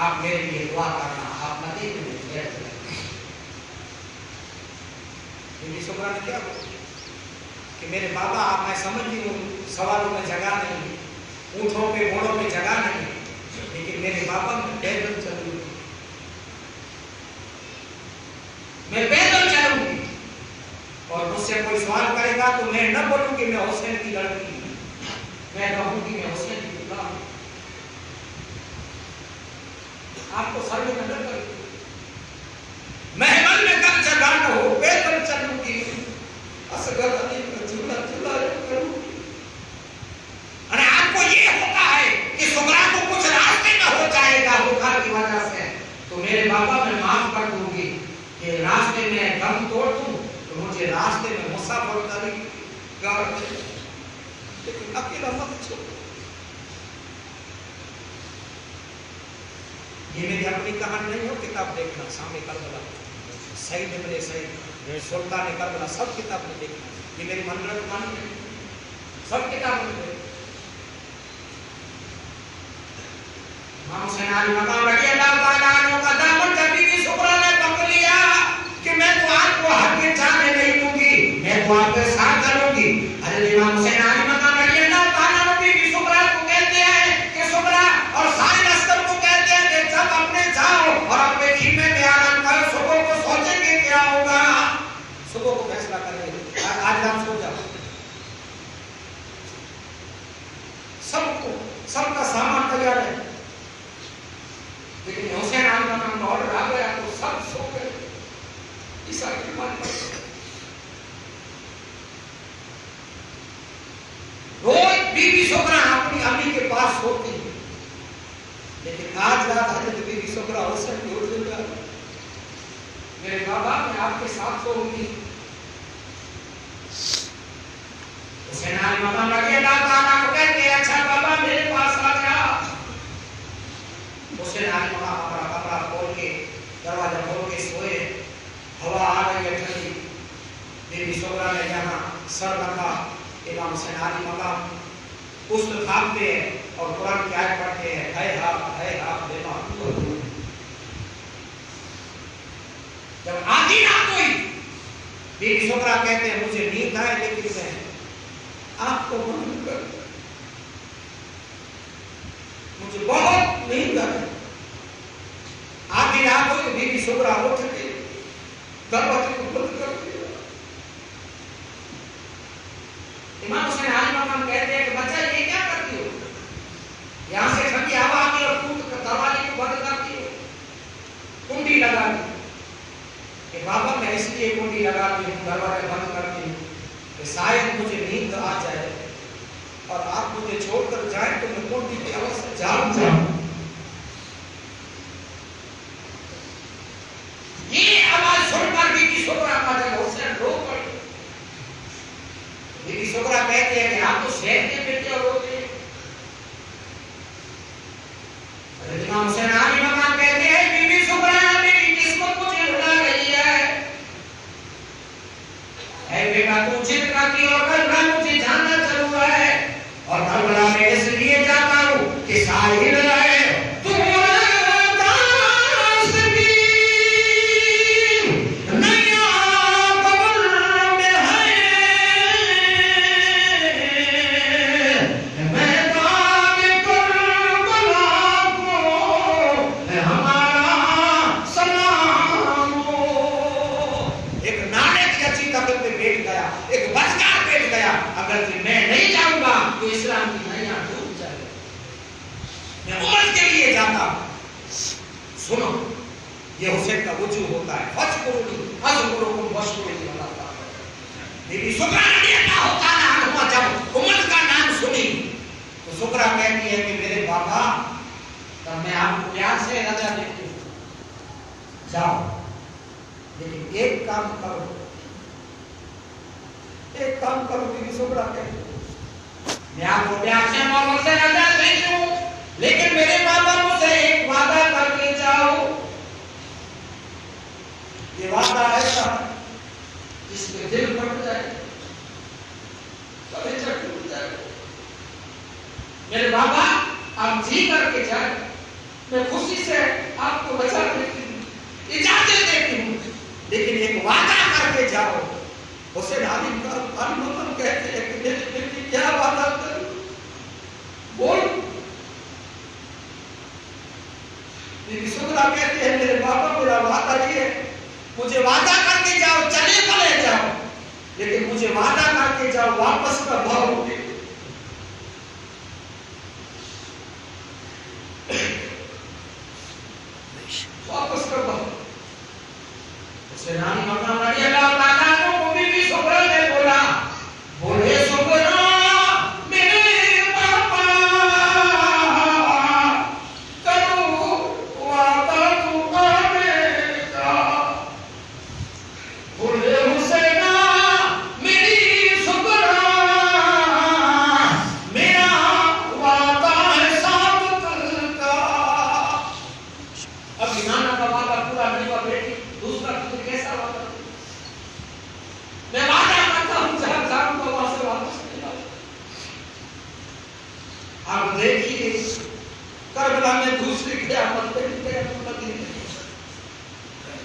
आप मेरे लिए दुआ करना, आप नदी में बैठ जाए। बीबी सुमरा ने क्या बोला कि मेरे बाबा आप, मैं समझती हूँ सवालों में जगह नहीं, ऊँटों पे घोड़ों पे जगह नहीं, लेकिन मेरे बाबा मैं पैदल चलूंगी और मुझसे कोई सवाल करेगा तो मैं न बोलूंगी मैं हुसैन की लड़की, मैं कहूंगी मैं हुसैन की गुलाम। आपको सर में नजर करेगी, महमल में कब जगह न हो, पैदल चलूंगी, असगर अली का चूल्हा करूंगी। अरे आपको ये होता है कि सुमरा को कुछ रास्ते में हो जाएगा बुखार की वजह से, तो मेरे बाबा मैं माफ कर दूंगी कि रास्ते में दम तोड़ दूं तो मुझे रास्ते में मुसाफिर करी गाड़ दे, लेकिन अकेला मत छोड़। ये मेरी अपनी कहानी नहीं हो, किताब देखना, सामने करबला, सईद इब्ने सईद, सुल्तान करबला, सब किताब में देखना, ये मेरी मनगढ़ंत कहानी है, सब किताब में देखना। इमाम हुसैन आली मकाम रज़ी अल्लाह तआला अन्हु का दामन जब बीबी सुमरा ने पकड़ लिया कि मैं तो आपको हरगिज़ जाने नहीं दूंगी, मैं तो आपके साथ चलूंगी। हज़रत इमाम हुसैन आली मकाम रज़ी अल्लाह तआला अन्हु बीबी सुमरा को कहते हैं कि सुमरा और सारे लश्कर को कहते हैं कि जब अपने जाओ और अपने खीमे में आराम करो, सुबह को सोचेंगे क्या होगा, सुबह को फैसला करेंगे, आज रात सो जाओ। सबका सामान तैयार है, लेकिन हुसैन आली मकाम का ऑर्डर आ गया तो सब सो गए। ईसा की मान पर रोज बीबी सुमरा अपनी अम्मी के पास सोती है, लेकिन आज रात हजरत बीबी सुमरा हुसैन की उठ गया, मेरे बाबा मैं आपके साथ सोऊंगी। हुसैन आली मकाम रज़ी अल्लाह तआला को कहते हैं अच्छा बाबा मेरे पास आ जा। हुसैन आली मकाम अपना कपड़ा खोल के दरवाजा खोल के सोए, हवा आ रही है ठंडी, बीबी सुमरा ने यहाँ सर रखा, इमाम हुसैन आली मकाम उस खाते हैं और कुरान की आयत पढ़ते हैं, है आप बेमा। जब आधी रात हुई بیوی سغرا کہتے ہیں مجھے نیند آئے لیکن میں آپ کو بند کر مجھے بہت نیند آئے. آدھی رات ہوئی تو بیوی سغرا اٹھ کے دروازے کو بند کر دیا. امام حسین علی مقام کہتے ہیں کہ بچہ یہ کیا کرتی ہو؟ یہاں سے ٹھنڈی ہوا آتی اور دروازے کو بند کرتی ہو, کنڈی لگا دی. کہ بابا میں اس لیے کنڈی لگاتی ہوں, دروازے بند کرتی ہوں کہ شاید مجھے نیند آ جائے اور آپ مجھے چھوڑ کر جائیں تو میں کنڈی کی آواز سے جاگ جاؤں. یہ آواز سن کر بیوی سغرا کا جب حسین رو پڑی. بیوی سغرا کہتے ہیں کہ آپ تو شہر کے بیٹے اور روتے ہیں. امام حسین علی مقام کہتے ہیں بیوی سغرا میری قسمت مجھے بلا رہی ہے. اے بیٹا تو جد کرتی اور کربلا مجھے جانا ضرور ہے اور کربلا میں اس لیے جاتا ہوں کہ ساحل ہے سنو یہ حسین کا وجوہ ہوتا ہے. بیوی سغرا رضی اللہ تعالیٰ عنہ جب امت کا نام سنی تو سغرا کہتی ہے کہ میرے بابا تب میں آپ کو پیار سے رضا دیتی ہوں, جاؤ لیکن ایک کام کرو, ایک کام کرو. بیوی سغرا کہتی ہے میں آپ کو پیار سے محمد سے رضا دیتی ہوں لیکن میرے بابا مجھے ایک وعدہ کر کے جاؤ. یہ وعدہ ایسا جس کے دل پھٹ جائے, کلیجہ ٹوٹ جائے. میرے بابا آپ جی کر کے جائیں, میں خوشی سے آپ کو بچا دیتی ہوں, اجازت دیتی ہوں, لیکن ایک وعدہ کر کے جاؤ. حسین علی مقام کہتے ہیں کہ میری بیٹی کیا وعدہ کروں, بول. بیوی سغرا کہتے ہیں میرے بابا میرا وعدہ یہ ہے مجھے وعدہ کر کے جاؤ, چلے جاؤ, لیکن مجھے وعدہ کر کے جاؤ واپس کا بھاؤ دے. واپس کا بھاؤ. حسین علی مقام رضی اللہ تعالیٰ عنہ کو بیوی سغرا نے بولا, بولے سغرا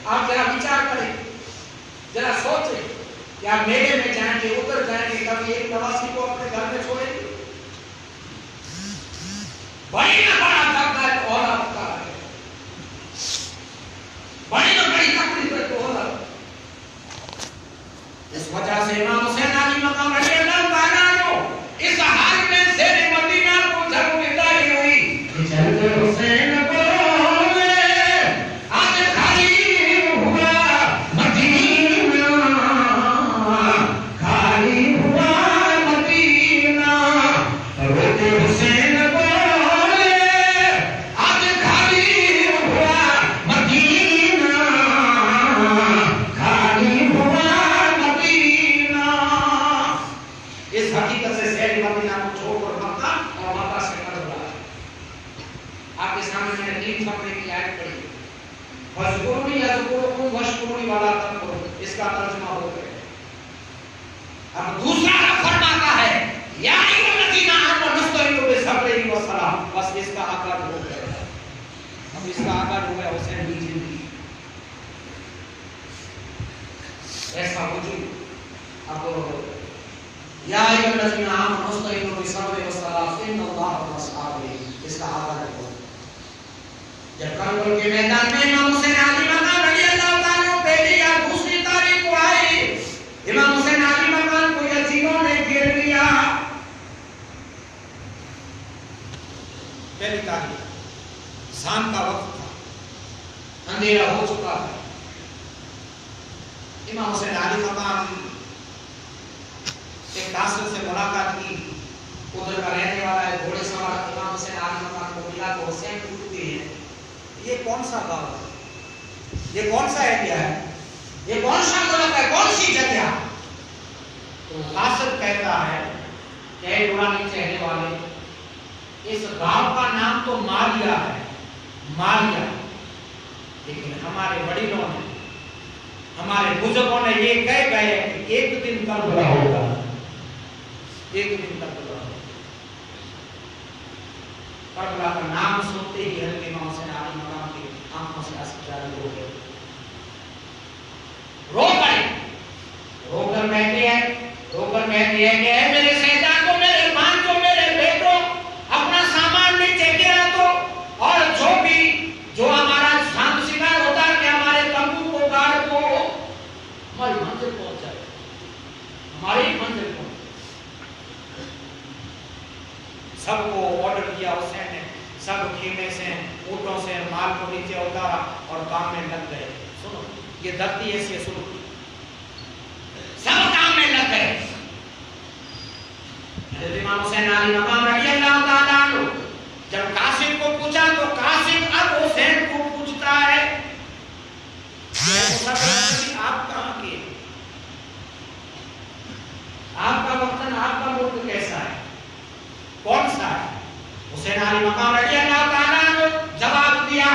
آپ ذرا وچار کریں, ذرا سوچیں کہ آپ میلے میں جائیں گے, اتر جائیں گے, کبھی ایک نواسی کو اپنے گھر میں چھوڑیں گے. بڑی نہ بڑا دردناک عورت کا ہے, بڑی نہ بڑی تکلیف ہے تو عورت. اس وجہ سے امام حسین علی مقام رضی اللہ تعالیٰ عنہ اس حال میں زیر مدینہ کو ضرور داری ہوئی. چلتے حسین اس کا ترجمہ ہو گیا. اب دوسرا رب فرماتا ہے یا ایھا الذین آمنوا استعینوا بالصبر والصلاۃ. بس اس کا آغاز ہو گیا. اب اس کا آغاز ہو گیا حسین کی زندگی. ایسا وجود اب یا ایھا الذین آمنوا استعینوا بالصبر والصلاۃ ان اللہ مع الصابرین، اس کا حوالہ ہے۔ جب کربلا کے میدان میں امام حسین علی مقام رضی اللہ تعالیٰ عنہ پہلی یا دوسری تاریخ کو آئی، امام حسین علی مقام کو یزیدوں نے گھیر لیا۔ پہلی تاریخ شام کا وقت تھا، اندھیرا ہو چکا تھا۔ امام حسین علی مقام ایک کافر سے ملاقات کی، ادھر کا رہنے والا ہے گھوڑے سوار امام حسین علی مقام کو ملا تو حسین پوچھتے ہیں یہ کون سا گاؤں ہے، یہ کون سا ایریا ہے، یہ کون سا ملک ہے، کون سی جگہ؟ تو کافر کہتا ہے کہ اے نورانی چہرے والے، اس گاؤں کا نام تو مالیہ ہے، مالیہ، لیکن ہمارے وڈیروں نے، ہمارے بزرگوں نے یہ کہہ گئے کہ ایک دن کربلا ہوگا، ایک دن کربلا ہوگا۔ کربلا کا نام سنتے ہی حضرت امام حسین علی مقام کی آنکھوں سے اشک جاری ہو گئے، رو پڑے، رو کر کہتے ہیں کہ اے میرے شہزادوں، میرے بانجوں، میرے بیٹوں، اپنا سامان نیچے گرا دو، اور جو ہمارا شانت شکار ہوتا ہے کہ ہمارے تمبو کو گاڑ دو، ہماری منزل پہنچ جائے، ہماری منزل پہنچ۔ سب کو آرڈر کیا حسین نے، سب خیمے سے، اونٹوں سے مال کو نیچے اتارا اور کام میں لگ گئے۔ سنو یہ دھرتی ایسی ہے، سنو سب کام میں لگ گئے۔ حضرت امام حسین علی مقام رضی اللہ تعالیٰ عنہ جب قاسم کو پوچھا تو قاسم اب حسین کو پوچھتا ہے آپ کہاں کے، آپ کا وطن، آپ کا ملک کیسا ہے، کون سا ہے؟ حسین علی مقام رضی اللہ تعالیٰ عنہ جواب دیا،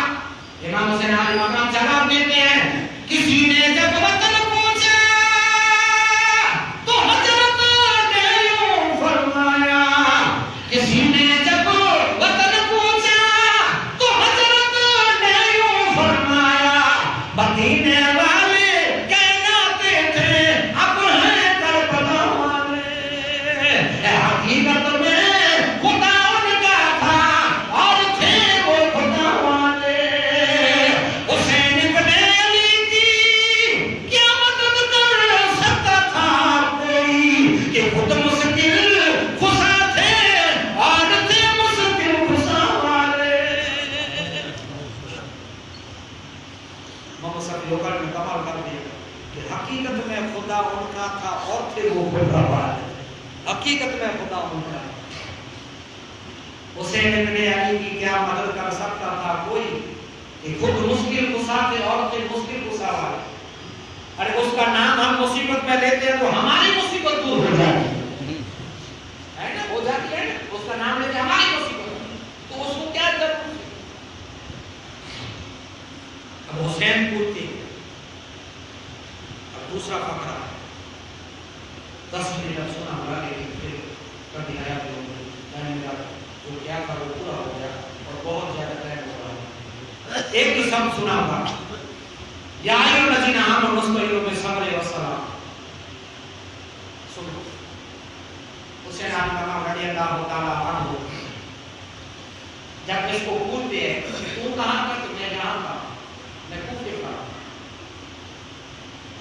امام حسین علی مقام جواب دیتے ہیں کسی نے جب وطن پوچھا تو حضرت نے یوں فرمایا، کسی نے جب وطن پوچھا تو حضرت نے یوں فرمایا، مدینے والے کہلاتے تھے اب ہیں کربلا والے، حقیقت میں خدا ان کا تھا اور تھے وہ خدا والے۔ حسین ابن علی کی کیا مدد کر سکتا تھا کوئی کہ خود مشکل خدا تھے اور تھے مشکل خدا والے۔ محمد صلی اللہ علیہ وسلم نے کمال کر دیا کہ حقیقت میں خدا ان کا تھا اور تھے وہ خدا والے، حقیقت میں خدا ان کا۔ حسین ابن علی کی کیا مدد کر سکتا تھا کوئی کہ خود مشکل کشا تھے اور تھے مشکل کشا والے۔ ارے اس کا نام ہم مصیبت میں لیتے ہیں تو ہماری مصیبت دور ہو جاتی ہے نا، ہو جاتی ہے نا، اس کا نام لیتے ہماری مصیبت، تو اس کو کیا ضرورت ہے؟ اب حسین پوچھتے ہیں، اب دوسرا فقرہ 10 منٹ سنا ہوا کہ پھر کبھی آیا تو کیا کرو پورا ہو گیا اور بہت زیادہ ٹائم ہو رہا ہے۔ ایک ہی سب سنا ہوگا، یا ایھا الذین آمنوا استعینوا بالصبر والصلاۃ۔ سنو حسین علی مقام رضی اللہ تعالیٰ عنہ جب اس کو پوچھتے ہیں تو کہاں کا، تو میں جہاں کا، میں کوفے کا۔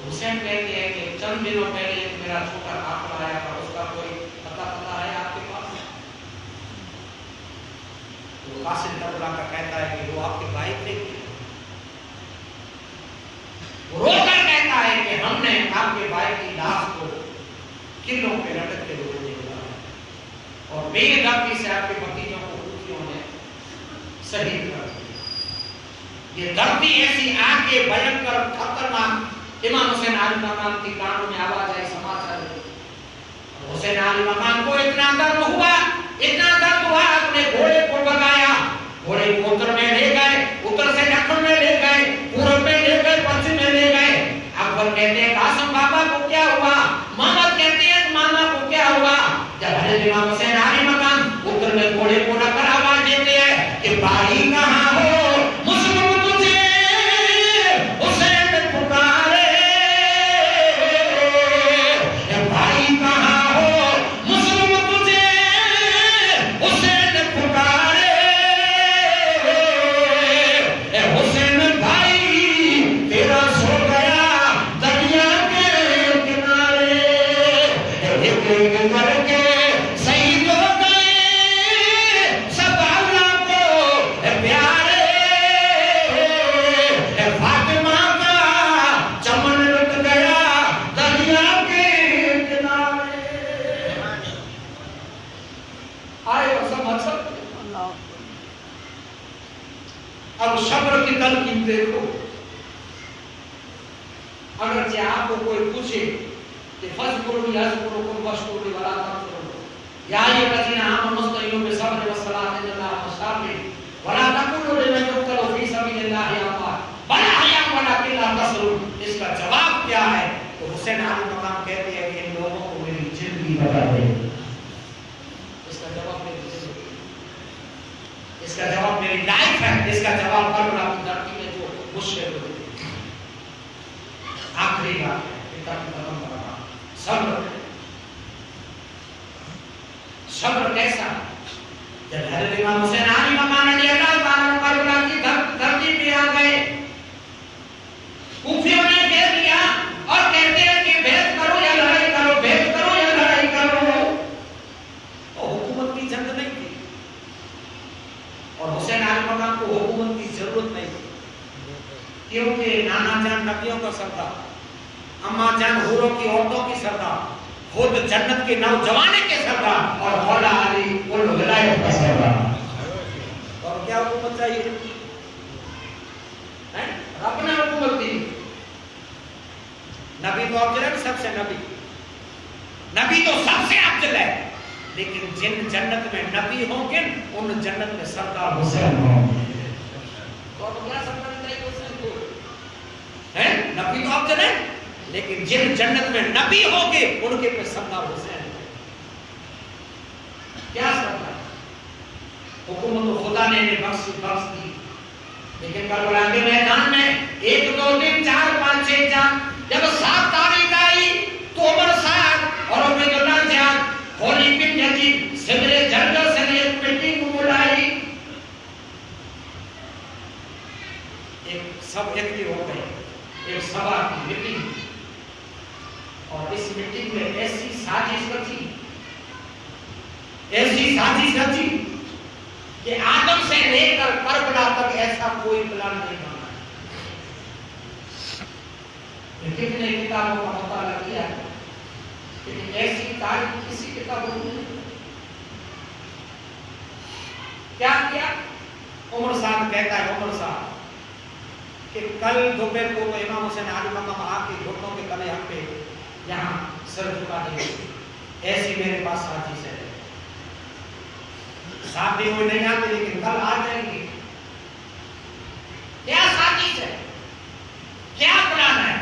حسین کہتے ہیں کہ چند دنوں پہلے ایک میرا چھوٹا قافلہ آیا تھا، اس کا کوئی پتہ ہے آپ کے پاس؟ تو قاسم کربلا کا کہتا ہے کہ وہ آپ کے بھائی تھے، رو کر کہتا ہے کہ ہم نے آپ کے بھائی کی لاش کو قلعوں پہ لٹکتے ہوئے دیکھا اور بے دردی سے آپ کے بھتیجوں کو خوفیوں نے شہید کر دیا۔ یہ دردی ایسی آگ کے بھینکر خطرناک، امام حسین علی مقام کی کانوں میں آواز آئی، سماچار حسین علی مقام کو اتنا درد ہوا، اتنا درد ہوا، اپنے گھوڑے کو بگایا، گھوڑے کو اتر میں لے گئے، اتر سے دکن میں لے گئے، پورب میں لے گئے، پشچم میں لے گئے۔ اکبر کہتے ہیں قاسم بابا کو کیا ہوا، محمد کہتے ہیں ماما کو کیا ہوا۔ جب حضرت امام حسین علی مقام اتر میں گھوڑے کو رکھ کر آواز دیتے ہیں کہ بھائی کہاں ہو، مسلم تجھے حسین پکارے، अब सब्र की तलकीन देखो। अगर जे आपको कोई पूछे कि फज़कुरुनी यज़कुरुकुम वशकुरुली वला तकफुरुन, या अय्युहल्लज़ीना आमनू इस्तईनु बिस्सब्रि वस्सलाति इन्नल्लाहा मa'as-साबिरीन, वला तकुलू लिमन युक़्तलू फी सबीलिल्लाहि अमवात बल अहयाउन वलाकिन ला तशऊरून। इसका जवाब क्या है? तो हुसैन आली मकाम कहते हैं कि इन लोगों को मेरी जिंदगी बता दे। इसका जवाब मेरी जिंदगी, इसका जवाब मेरी लाइफ है, इसका जवाब कल रात की धरती में जो मुश्किल हो। आखिरी बात है, पिता की कदम बढ़ाना, सब्र। सब्र कैसा? जब हज़रत इमाम हुसैन आली मकाम रज़ियल्लाहु ताला करबला की धरती पे आ गए, कूफियों ने घेर लिया और कहते हैं कि भेद करो या लड़ाई करो, भेद करो या लड़ाई करो। तो हुकूमत की जंग नहीं थी और हुसैन आली मकाम को हुकूमत की जरूरत नहीं थी, क्योंकि नाना जान नबियों का सरदार, अम्मा जान हूरों की औरतों की सरदार, खुद जन्नत के नौजवाने के सरदार और मौला अली कुल विलायत का सरदार। और क्या हुकूमत चाहिए? अपना हुकूमत दी। नबी तो अफजल है, सबसे नबी तो सबसे अफजल है, लेकिन जिन जन्नत में नबी होंगे उन जन्नत में सरदार हुसैन होंगे। तो अब क्या सरदार चाहिए हुसैन को? है नबी तो अफजल है, लेकिन जिन जन्नत में नबी होंगे उनके पे सरदार हुसैन है। क्या सरदार? हुकूमत तो खुदा ने बख्श दी, लेकिन करबला के मैदान में 1 2 3 4 5 6 जान जब 7 तारीख आई तो उमर साहब और उबैदुल्लाह जान होली बिन यजीद सिमरे जनरल से एक मीटिंग बुलाई। एक सब एकत्रित हो गए, एक सभा की मीटिंग, और इस मीटिंग में ऐसी साजिश रची कि आदम से लेकर करबला तक ऐसा कोई प्लान नहीं बना। कितने किताबों का मुताला किया, लेकिन ऐसी तारीख किसी किताब में नहीं। क्या किया? उमर साहब कहता है, उमर साहब कि कल दोपहर को तो इमाम हुसैन आली मकाम आके घुटनों के तले हम पे यहाँ सर झुका देंगे, ऐसी मेरे पास साजिश है। शादी हुई नहीं आती, लेकिन कल आ जाएंगे। क्या साजिश है? क्या प्लान है?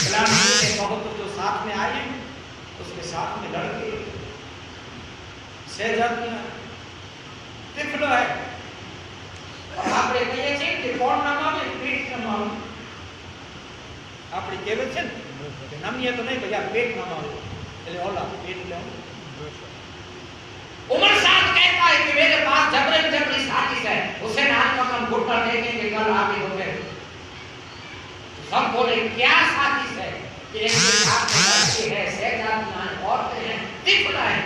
प्लान के बहुत जो साथ में आए हैं उसके साथ में लड़के सहजादियां टिफलो है, और આપણે કહીએ છીએ કે કોણ નામ આવે પેટ નામ આવે। આપણે કહેવે છે ને નામીએ તો નહીં ભૈયા પેટ નામ આવે, એટલે ઓલા પેટ લે। उमर साहब कहता है कि मेरे पास जबरी साजिश है। हुसैन आली मकाम घुटना टेकेंगे कल आगे होंगे। सब बोले क्या साजिश है? कि एक के साथ में लड़के हैं, सहजादियां हैं, औरतें हैं, टिफला है,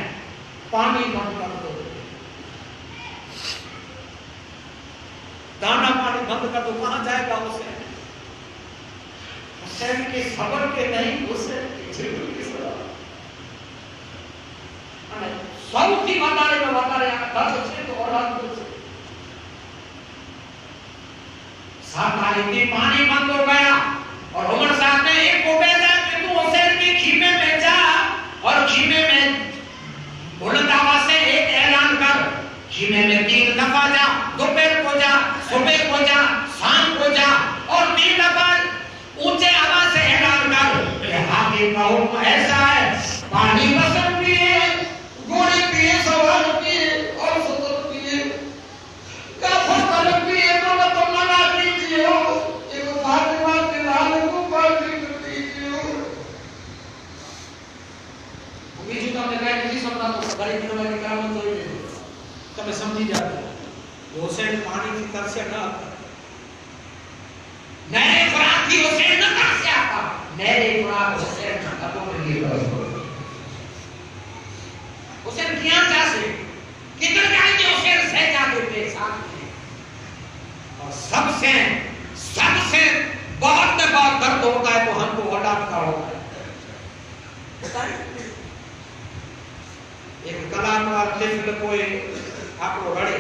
पानी बंद कर दो, दाना पानी बंद कर दो। कहां जाएगा हुसैन? हुसैन के सब्र के नहीं, हुसैन के जिल्द के सब्र। સૌથી વધારે દર્દ છે તો औलाद છે। 7 तारीख की पानी बंद हो गया और उमर साहब ने एक को भेजा कि तू हुसैन के खीमे में जा और खीमे में बुलंद आवाज से एक ऐलान कर। खीमे में 3 दफा जा, दोपहर को जा, सुबह को जा, शाम को जा, और 3 दफा ऊंचे आवाज से ऐलान कर कि हाकिम का हुक्म ऐसा है, पानी बसन पिए, गोली पिए, सवार पिए और सदर पिए, काफर तलक पिए, तो मना कीजिए हो, एक फातिमा के लाल को पार्टी कर दीजिए हो। बीजू તમને કાઈ નથી સમજાતું, ગરીબ નવાની કરામત જોઈ લે, તમે સમજી જાજો। હુસૈન પાણી થી તરસે ન હતા, નહેરે ફરાત થી હુસૈન ન તરસે आता, નહેરે ફરાત હુસૈન खतों के लिए बरस पड़ो। हुसैन क्या चाहे किधर जाएंगे? हुसैन सहजादे के साथ में, और सबसे बहुत दर्द होता है तो हमको औलाद का होता है। एक कलाकार तिफल कोई आपको रड़े,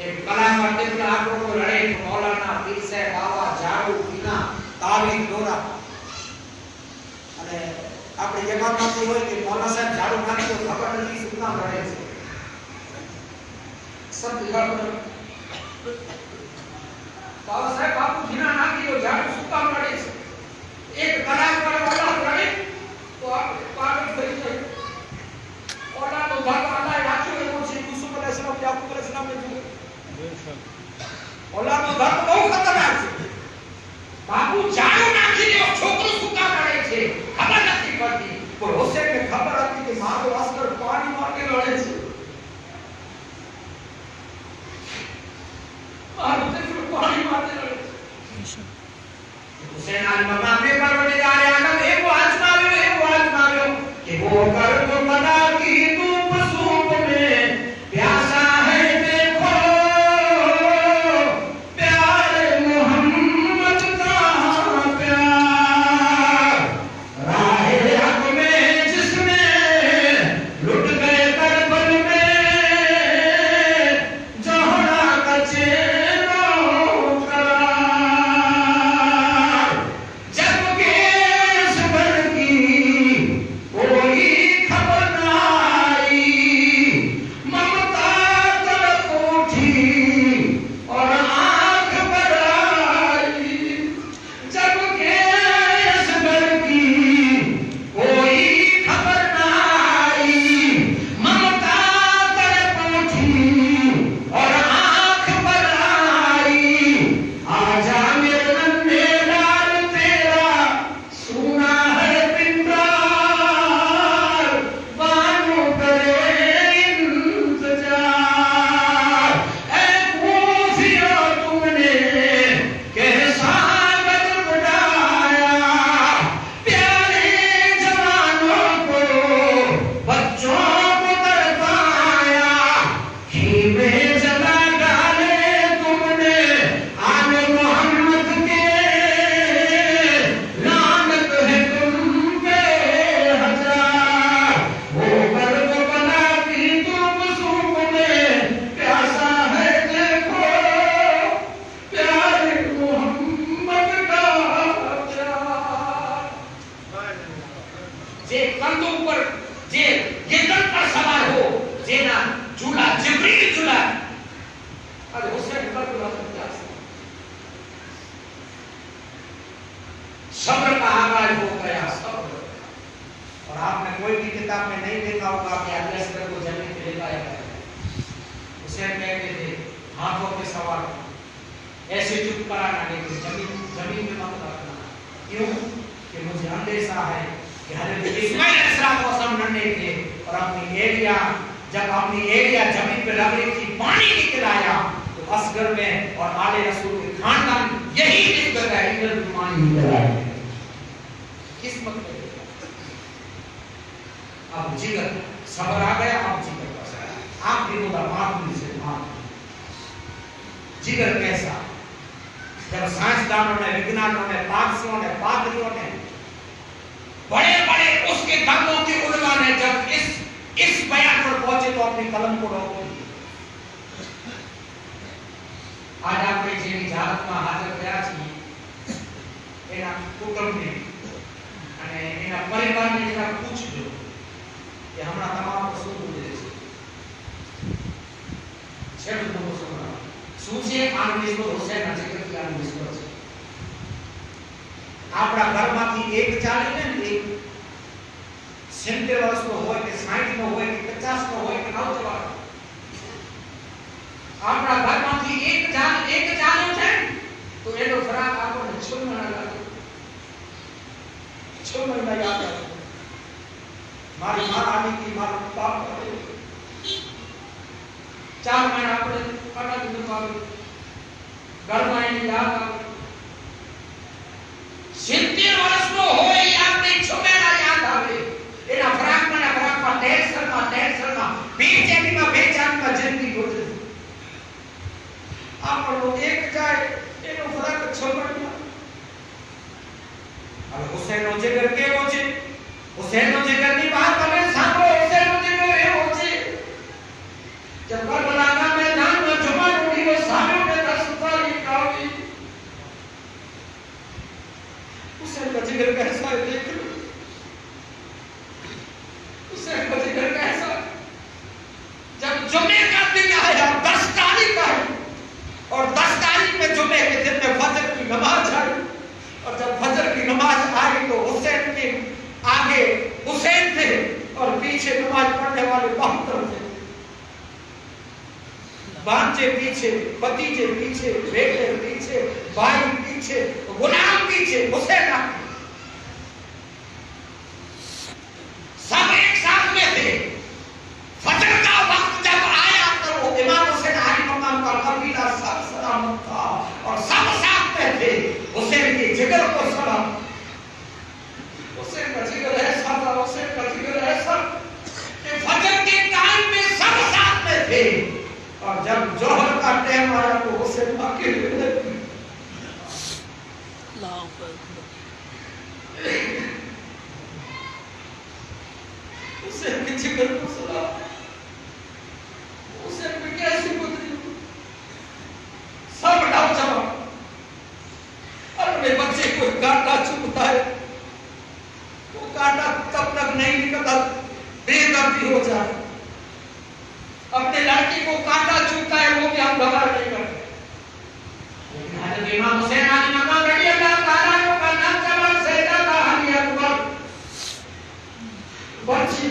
एक कलाकार तिफल आपको 22 દોરા અને આપણે જગામાંથી હોય કે મોલા સાહેબ ઝાડુ નાખી તો ખબર નથી શું કામ રહે છે સબ દિખાડો બાબા સાહેબ બાપુ જીના નાખી તો ઝાડુ શું કામ રહે છે એક કલાક પર ઓલા રહે તો આપણે પાગલ થઈ જાય ઓલા તો ધાતો આલા રાખ્યો એવો છે યુસુફ અલૈહિસ્સલામ યાકૂબ અલૈહિસ્સલામ ને જો ઓલા તો ધાતો બહુ ખતરનાક છે બાપુ ઝાડુ નાખી દે છોકરો શું કામ રહે છે ખબર નથી પડતી પણ હોસેનને ખબર હતી કે મારો અસ્કર પાણી માટે લડે છે મારો અસ્કર પાણી માટે લડે છે हुसैन आल मकामे पर वडीदार आलम एवो आजमाव्यो कि वो कर्ब बना की धूप सूप में प्यासा है देखो प्यार मोहम्मद का प्यार राहे हक में जिसने लुट गए करबल में जोहरा का चेहरा सब्र का आगाज हो गया सब्र। और आपने कोई भी किताब में नहीं देखा होगा कि अल्लाह को जमीन पे लेकर आया उसे कहते थे हाथों पे सवार ऐसे चुप कराना लेकिन जमीन पे मत रखना। क्यों? कि मुझे अंदेशा है कि हज़रत इस्माइल अलैहिस्सलाम नन्हे थे और अपनी एरिया जमीन पे रख रही थी, पानी निकल आया तो असगर में और आले रसूल के खानदान यही निकल गया, इधर पानी निकल आया। किस्मत में अब जिगर सबर आ गया, अब जिगर बस आप भी होगा मामूली से मामूली जिगर कैसा? जब साइंसदानों ने, विज्ञानों ने, पारसियों ने, पादरियों ने, बड़े बड़े उसके दर्दों के उलमा ने जब इस बयान पर पहुंचे तो अपनी कलम को रोको। आज આપણે જેની જાતમાં હાજર થયા છીએ એના કુટુંબને અને એના પરિવારને જરા પૂછજો કે હમણાં તમારો શું બોલે છે છેડું બોલો શું છે આનો વિશ્વ હુસૈનના જગતનો વિશ્વ છે। આપણા ઘરમાંથી એક ચાલે ને એક 70 વર્ષનો હોય કે 60 નો હોય કે 50 નો હોય કે નવજવાન આપણા ઘરમાંથી એક ચાલે છે તો એનો ફરાક આપણને 6 મહિના લાગે। 6 મહિના યાદ આવે મારી માં આવી હતી, મારો બાપ હતો 4 મહિના આપણે કટાક દુખ આવે ઘરમાં એની યાદ આવે। 70 વર્ષનો હોય એ આપણે 6 મહિના યાદ આવે। એના ફરાકમાં ટેન્શનમાં બેચારીમાં જિંદગી ગુજરે। આપણો એક જાય એનો ફરક 6 મહિના। હવે હુસૈનનો જીગર કેવો છે? હુસૈનનો જીગરની વાત તમે સાંભળો। હુસૈનનો જીગર એવો છે કે કરબલાના મેદાનમાં જવાન ઉડીઓ સામે 10 સાલી કાવી जिगर कैसा है देख लो, हुसैन का जिगर कैसा है। जब जुमे का दिन आया, 10 तारीख का है, और 10 तारीख में जुमे के दिन में फजर की नमाज आई, और जब फजर की नमाज आई तो हुसैन के आगे हुसैन थे और पीछे नमाज पढ़ने वाले 72 थे। भांजे पीछे, भतीजे पीछे, बेटे पीछे, भाई पीछे, गुलाम पीछे, हुसैन आगे। सब एक साथ में थे। फजर का वक्त जब आया तो इमाम हुसैन आली मकाम का कबीला सब सलामत था और सब साथ में थे। हुसैन के जिगर को सलाम। हुसैन का जिगर ऐसा था, हुसैन का जिगर ऐसा कि फजर के टाइम में सब साथ में थे, और जब जोहर का टाइम आया तो हुसैन अकेले रहे। हुसैन के जिगर को सलाम। हुसैन पे कैसी गुजरी, सब डाल जमा। अपने बच्चे को कांटा चुभता है, वो कांटा तब तक नहीं निकलता, बेदर्दी हो जाए। अपने लड़की को कांटा चुभता है, वो भी हम गवाह नहीं करते। लेकिन हज़रत इमाम हुसैन अली मकाम रज़ियल्लाहु ताला अन्हु का नाम जवान सैयदा का अली अकबर बच्ची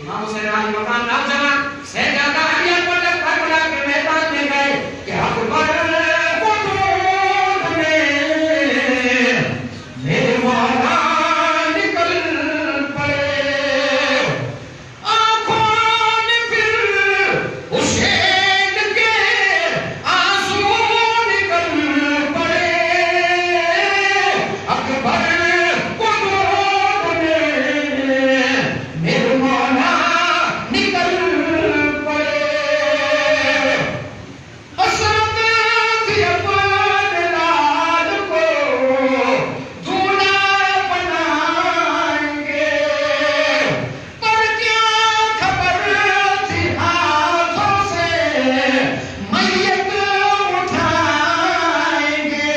इमाम हुसैन अली मकाम नौजवान सैयदा का अली अकबर जब करबला के मैदान में गए कि अकबर को दूर में मेरे मौला निकल पड़े, आंखों में फिर हुसैन के आंसू निकल पड़े। अकबर को दूर में मेरे मौला निकल पड़े। हसरत थी अपने लाल को दूल्हा बनाएंगे, पर क्या खबर थी हाथों से मैयत उठाएंगे।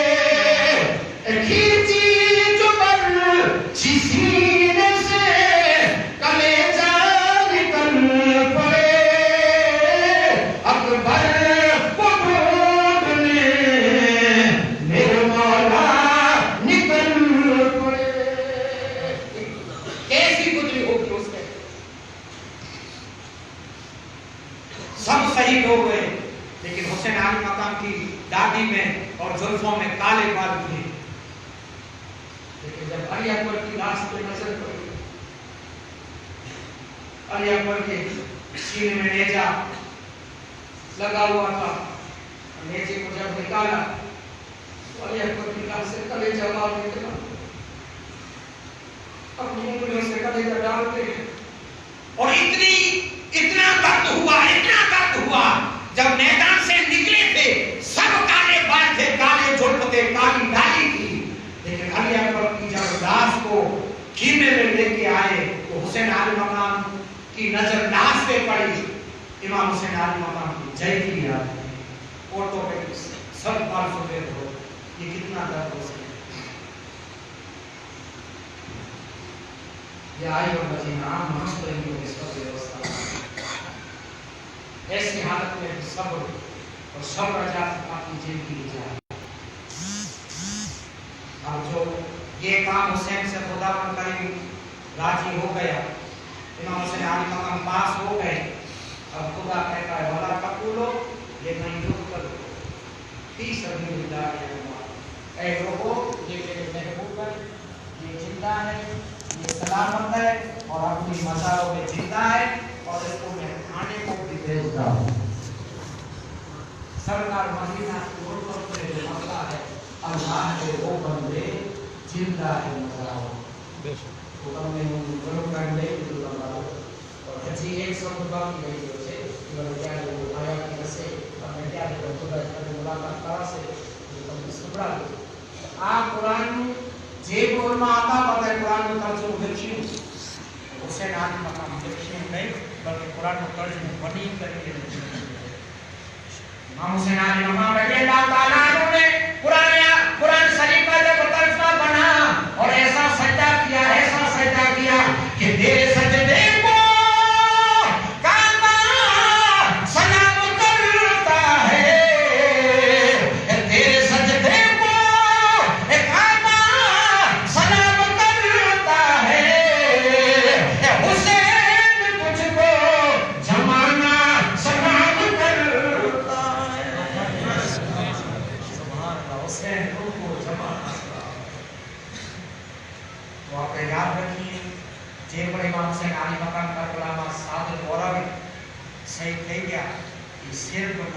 खींची जुबर सीने से कलेजा निकल पड़े। अकबर को ढूंढने मेरे मौला निकल पड़े। कैसी गुजरी होगी उसने। सब शहीद हो गए, लेकिन हुसैन अली मकाम की दाढ़ी में और जुल्फों में काले बाल थे। लेकिन जब अली अकबर की लाश पे नजर पड़ी, अली अकबर के सीने में नेजा लगा हुआ था, नेजे को जब निकाला तो अली अकबर की लाश से कलेजा बाहर निकला। अपनी उंगलियों से कलेजा डालते हैं, और इतना दर्द हुआ जब मैदान से निकले थे। सब काले बाल थे, काले जुल्फ थे, काली डाली थी। लेकिन अली अकबर की जब लाश को कीमे में लेके आए तो हुसैन अली मकाम की नजर लाश पे पड़ी। इमाम हुसैन अली मकाम की जय की याद है, ओटो पे सब बाल सफेद हो। ये कितना दर्द हो सकता है। ये आई और मदीना मस्त रही हो इसका व्यवस्था। ऐसी हालत में सब्र और सब्र जात आपकी जिंदगी जाए। अब जो ये काम हुसैन से खुदावंद करीम राजी हो गया, इमाम हुसैन अली मकाम पास हो गए। अब खुदा कहता है वाला कबूलो ये नहीं रुक कर फी सबिलिल्लाह। ऐ लोगों, ये मेरे महबूब है, ये जिंदा है, ये सलामत है और अपनी मज़ारों में जिंदा है, और इसको मैं खाने को भी भेजता हूँ। सरकार मदीना की उर्दू में जो मसला है, अल्लाह के वो बंदे जिंदा है मज़ारों तो हमने उनको कर ले तो लगाओ। और हजी एक शब्द बाकी रही है उसे मतलब क्या है वो आया कि जैसे हमने क्या है खुदा की मुलाकात करा से तो सुबरा आ कुरान जे बोलमा आता पता कुरान में तर्जुमा देखियो हुसैन अली मकाम देखियो नहीं बल्कि कुरान में तर्जुमा बनी करके इमाम हुसैन अली मकाम रज़ियल्लाहु ताला अन्हु ने कुरान शरीफ का जब तर्जुमा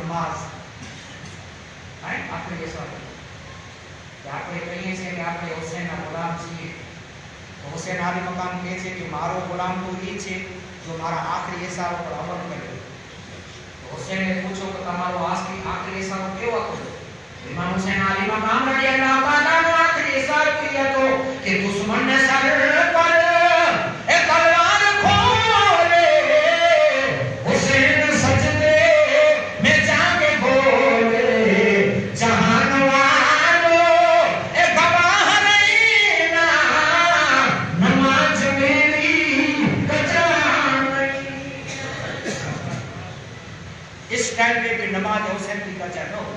نماز آخری ایسا کہ آپ کہیے کہ آپ حسین غلام છીએ તો હુસેન આલી મકામ કહે છે કે મારો ગુલામ તો એ છે જો મારા આખરી ઈશારો પર અમલ કરે. તો હુસેને પૂછો કે તમારો આખરી ઈશારો કેવો હતો? ઇમામ હુસેન આલી મકામ રડિયલ્લાહુ તાઆલાનો આખરી ઈશારો એ હતો કે દુશ્મનને સર પર એ તલવાર ખોલે હુસેન સજદે મેં જાકે બોલે જહાન વાલો એ ગવાહ રહીના नमाज मेरी कजा नहीं. इस टाइम पे भी नमाज हुसैन की कजा न हो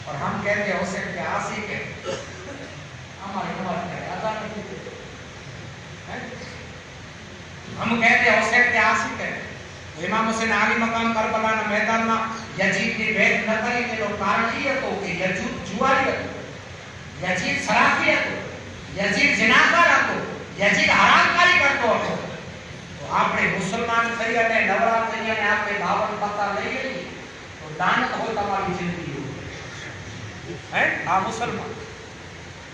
और हम कहते हैं हुसैन के आशिक है. हमारी नमाज का अदा नहीं देते हैं. हम कहते हैं हुसैन के आशिक है. तो इमाम हुसैन आली मकाम करबला ना मैदान में यजीद की भेद न करी तेनो कारण ये હતો કે यजीद जुआरी હતો, यजीद शराफी હતો, यजीद जिनाकार હતો, यजीद हरामकारी करतो હતો. તો આપણે મુસલમાન થઈ અને નવરા થઈ અને આપણે 52 પત્તા લઈ લઈએ તો દાનત હોય તમારી જિંદગી હે. આ મુસલમાન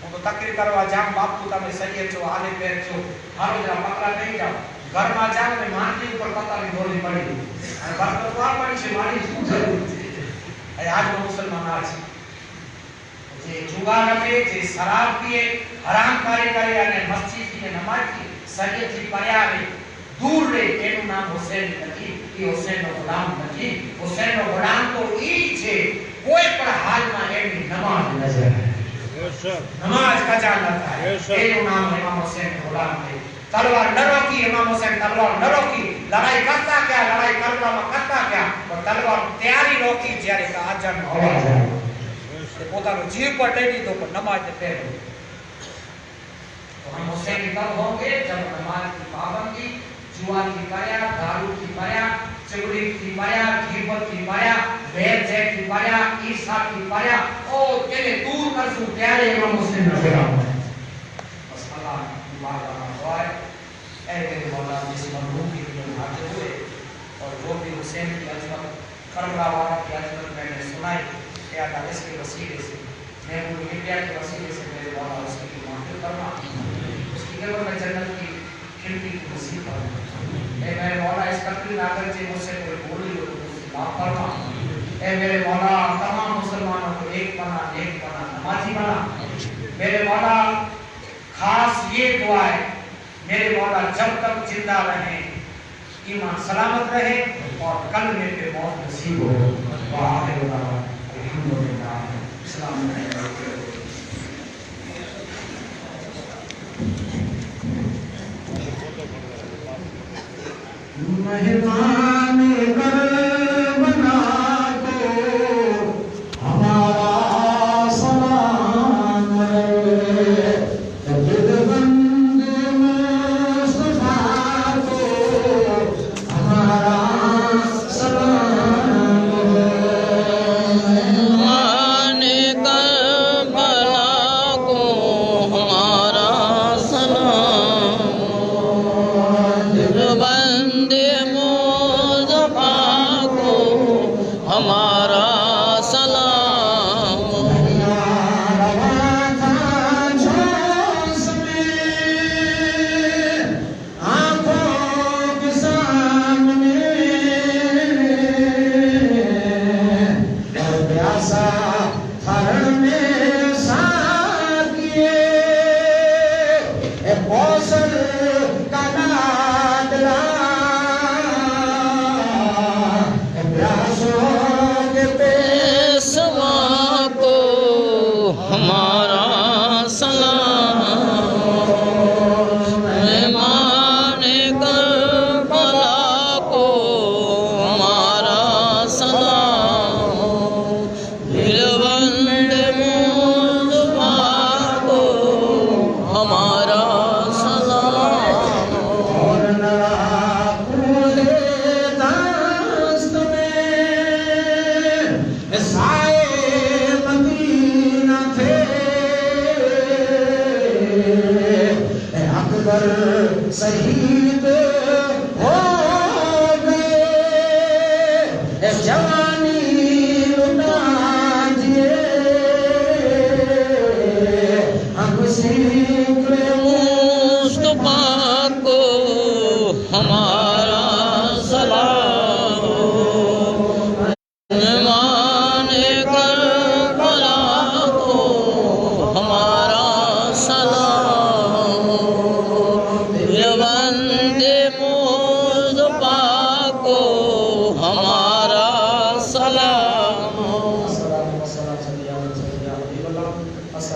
હું તો તકરીર કરવા જામ બાપુ તમે સૈયદ છો આલે પેર છો હાલો જરા પકડા નહીં જાઓ ઘરમાં જાવ ને માનતી ઉપર પત્તાની ગોળી પડી અને બરકત વા પડી છે મારી શું જરૂર છે. એ આજનો મુસલમાન આ છે જે જુગાર રમે, જે શરાબ પીએ, હરામકારી કરે અને મસ્જિદથી ને નમાઝથી શરીયતથી પર્યા રહે, દૂર રહે, એનું નામ હુસૈન નથી. એ હુસૈનનો ગુલામ નથી. હુસૈનનો ગુલામ તો ઈ છે કોઈ પણ હાલમાં એની નમાઝ નજર નમાઝ કજા ન થાય એનું નામ ઇમામ હુસૈન ગુલામ છે. तलवार न रोकी इमाम हुसैन तलवार न रोकी. लड़ाई करता क्या, लड़ाई करबला में करता क्या तो तलवार तैयारी रोकी જ્યારે કે આજાન અવાજ આવ્યો પોતાનો જીવ પર દઈ દીધો પણ નમાજ ને પહેરો. तो हम हुसैन कब होंगे जब नमाज की पाबंदी, जुआ की पाया, दारू की पाया, चुगली की पाया, गीबत की पाया, बैर जैक की पाया, ईर्ष्या की पाया और तेरे दूर कर सु प्यारे इमाम हुसैन नजर आवे. बस अल्लाह की बारगाह में दुआ है ऐ मेरे मौला जिस मरहूम की हाजिर हुए और जो भी हुसैन की अजमत करबला वाला की अजमत मैंने सुनाई या इसके वसीले से मैं पूरी मीडिया के वसीले से मेरे मौला उसकी माफी करना, उसकी कब्र में जन्नत की खिड़की की नसीब करना. ऐ मेरे मौला इस तकरीर आकर से मुझसे कोई भूल हो तो मुझसे माफ करना. ऐ मेरे मौला तमाम मुसलमानों को एक बना नमाजी बना. मेरे मौला खास ये दुआ है मेरे मौला जब तक जिंदा रहे ईमान सलामत रहे और कलमे पे मौत नसीब हो. मेहमान करबला को हमारा सलाम है. दिलबंद मुस्तफा को हमारा सलाम है. मेहमान करबला को हमारा सलाम. दिलबंद मुस्तफा को हमारा सलाम. रवा था झोंस में आंखों के सामने और प्यासा थर में साकिए कौशल का लाडला प्यासों के पेशवा को हमारा सलाम. मेहमान करबला को हमारा सलाम. दिलबंद मुस्तफा को हमारा सलाम. और नराकूले दस्त में साए मदीना थे. अकबर शहीद हो गए जवानी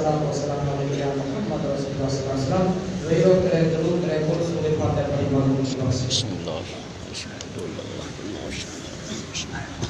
والصلاة والسلام على محمد رسول الله صلی اللہ علیہ وسلم. ویرو کرے درود کرے قرآن سورہ فاتحہ پڑھی. بسم اللہ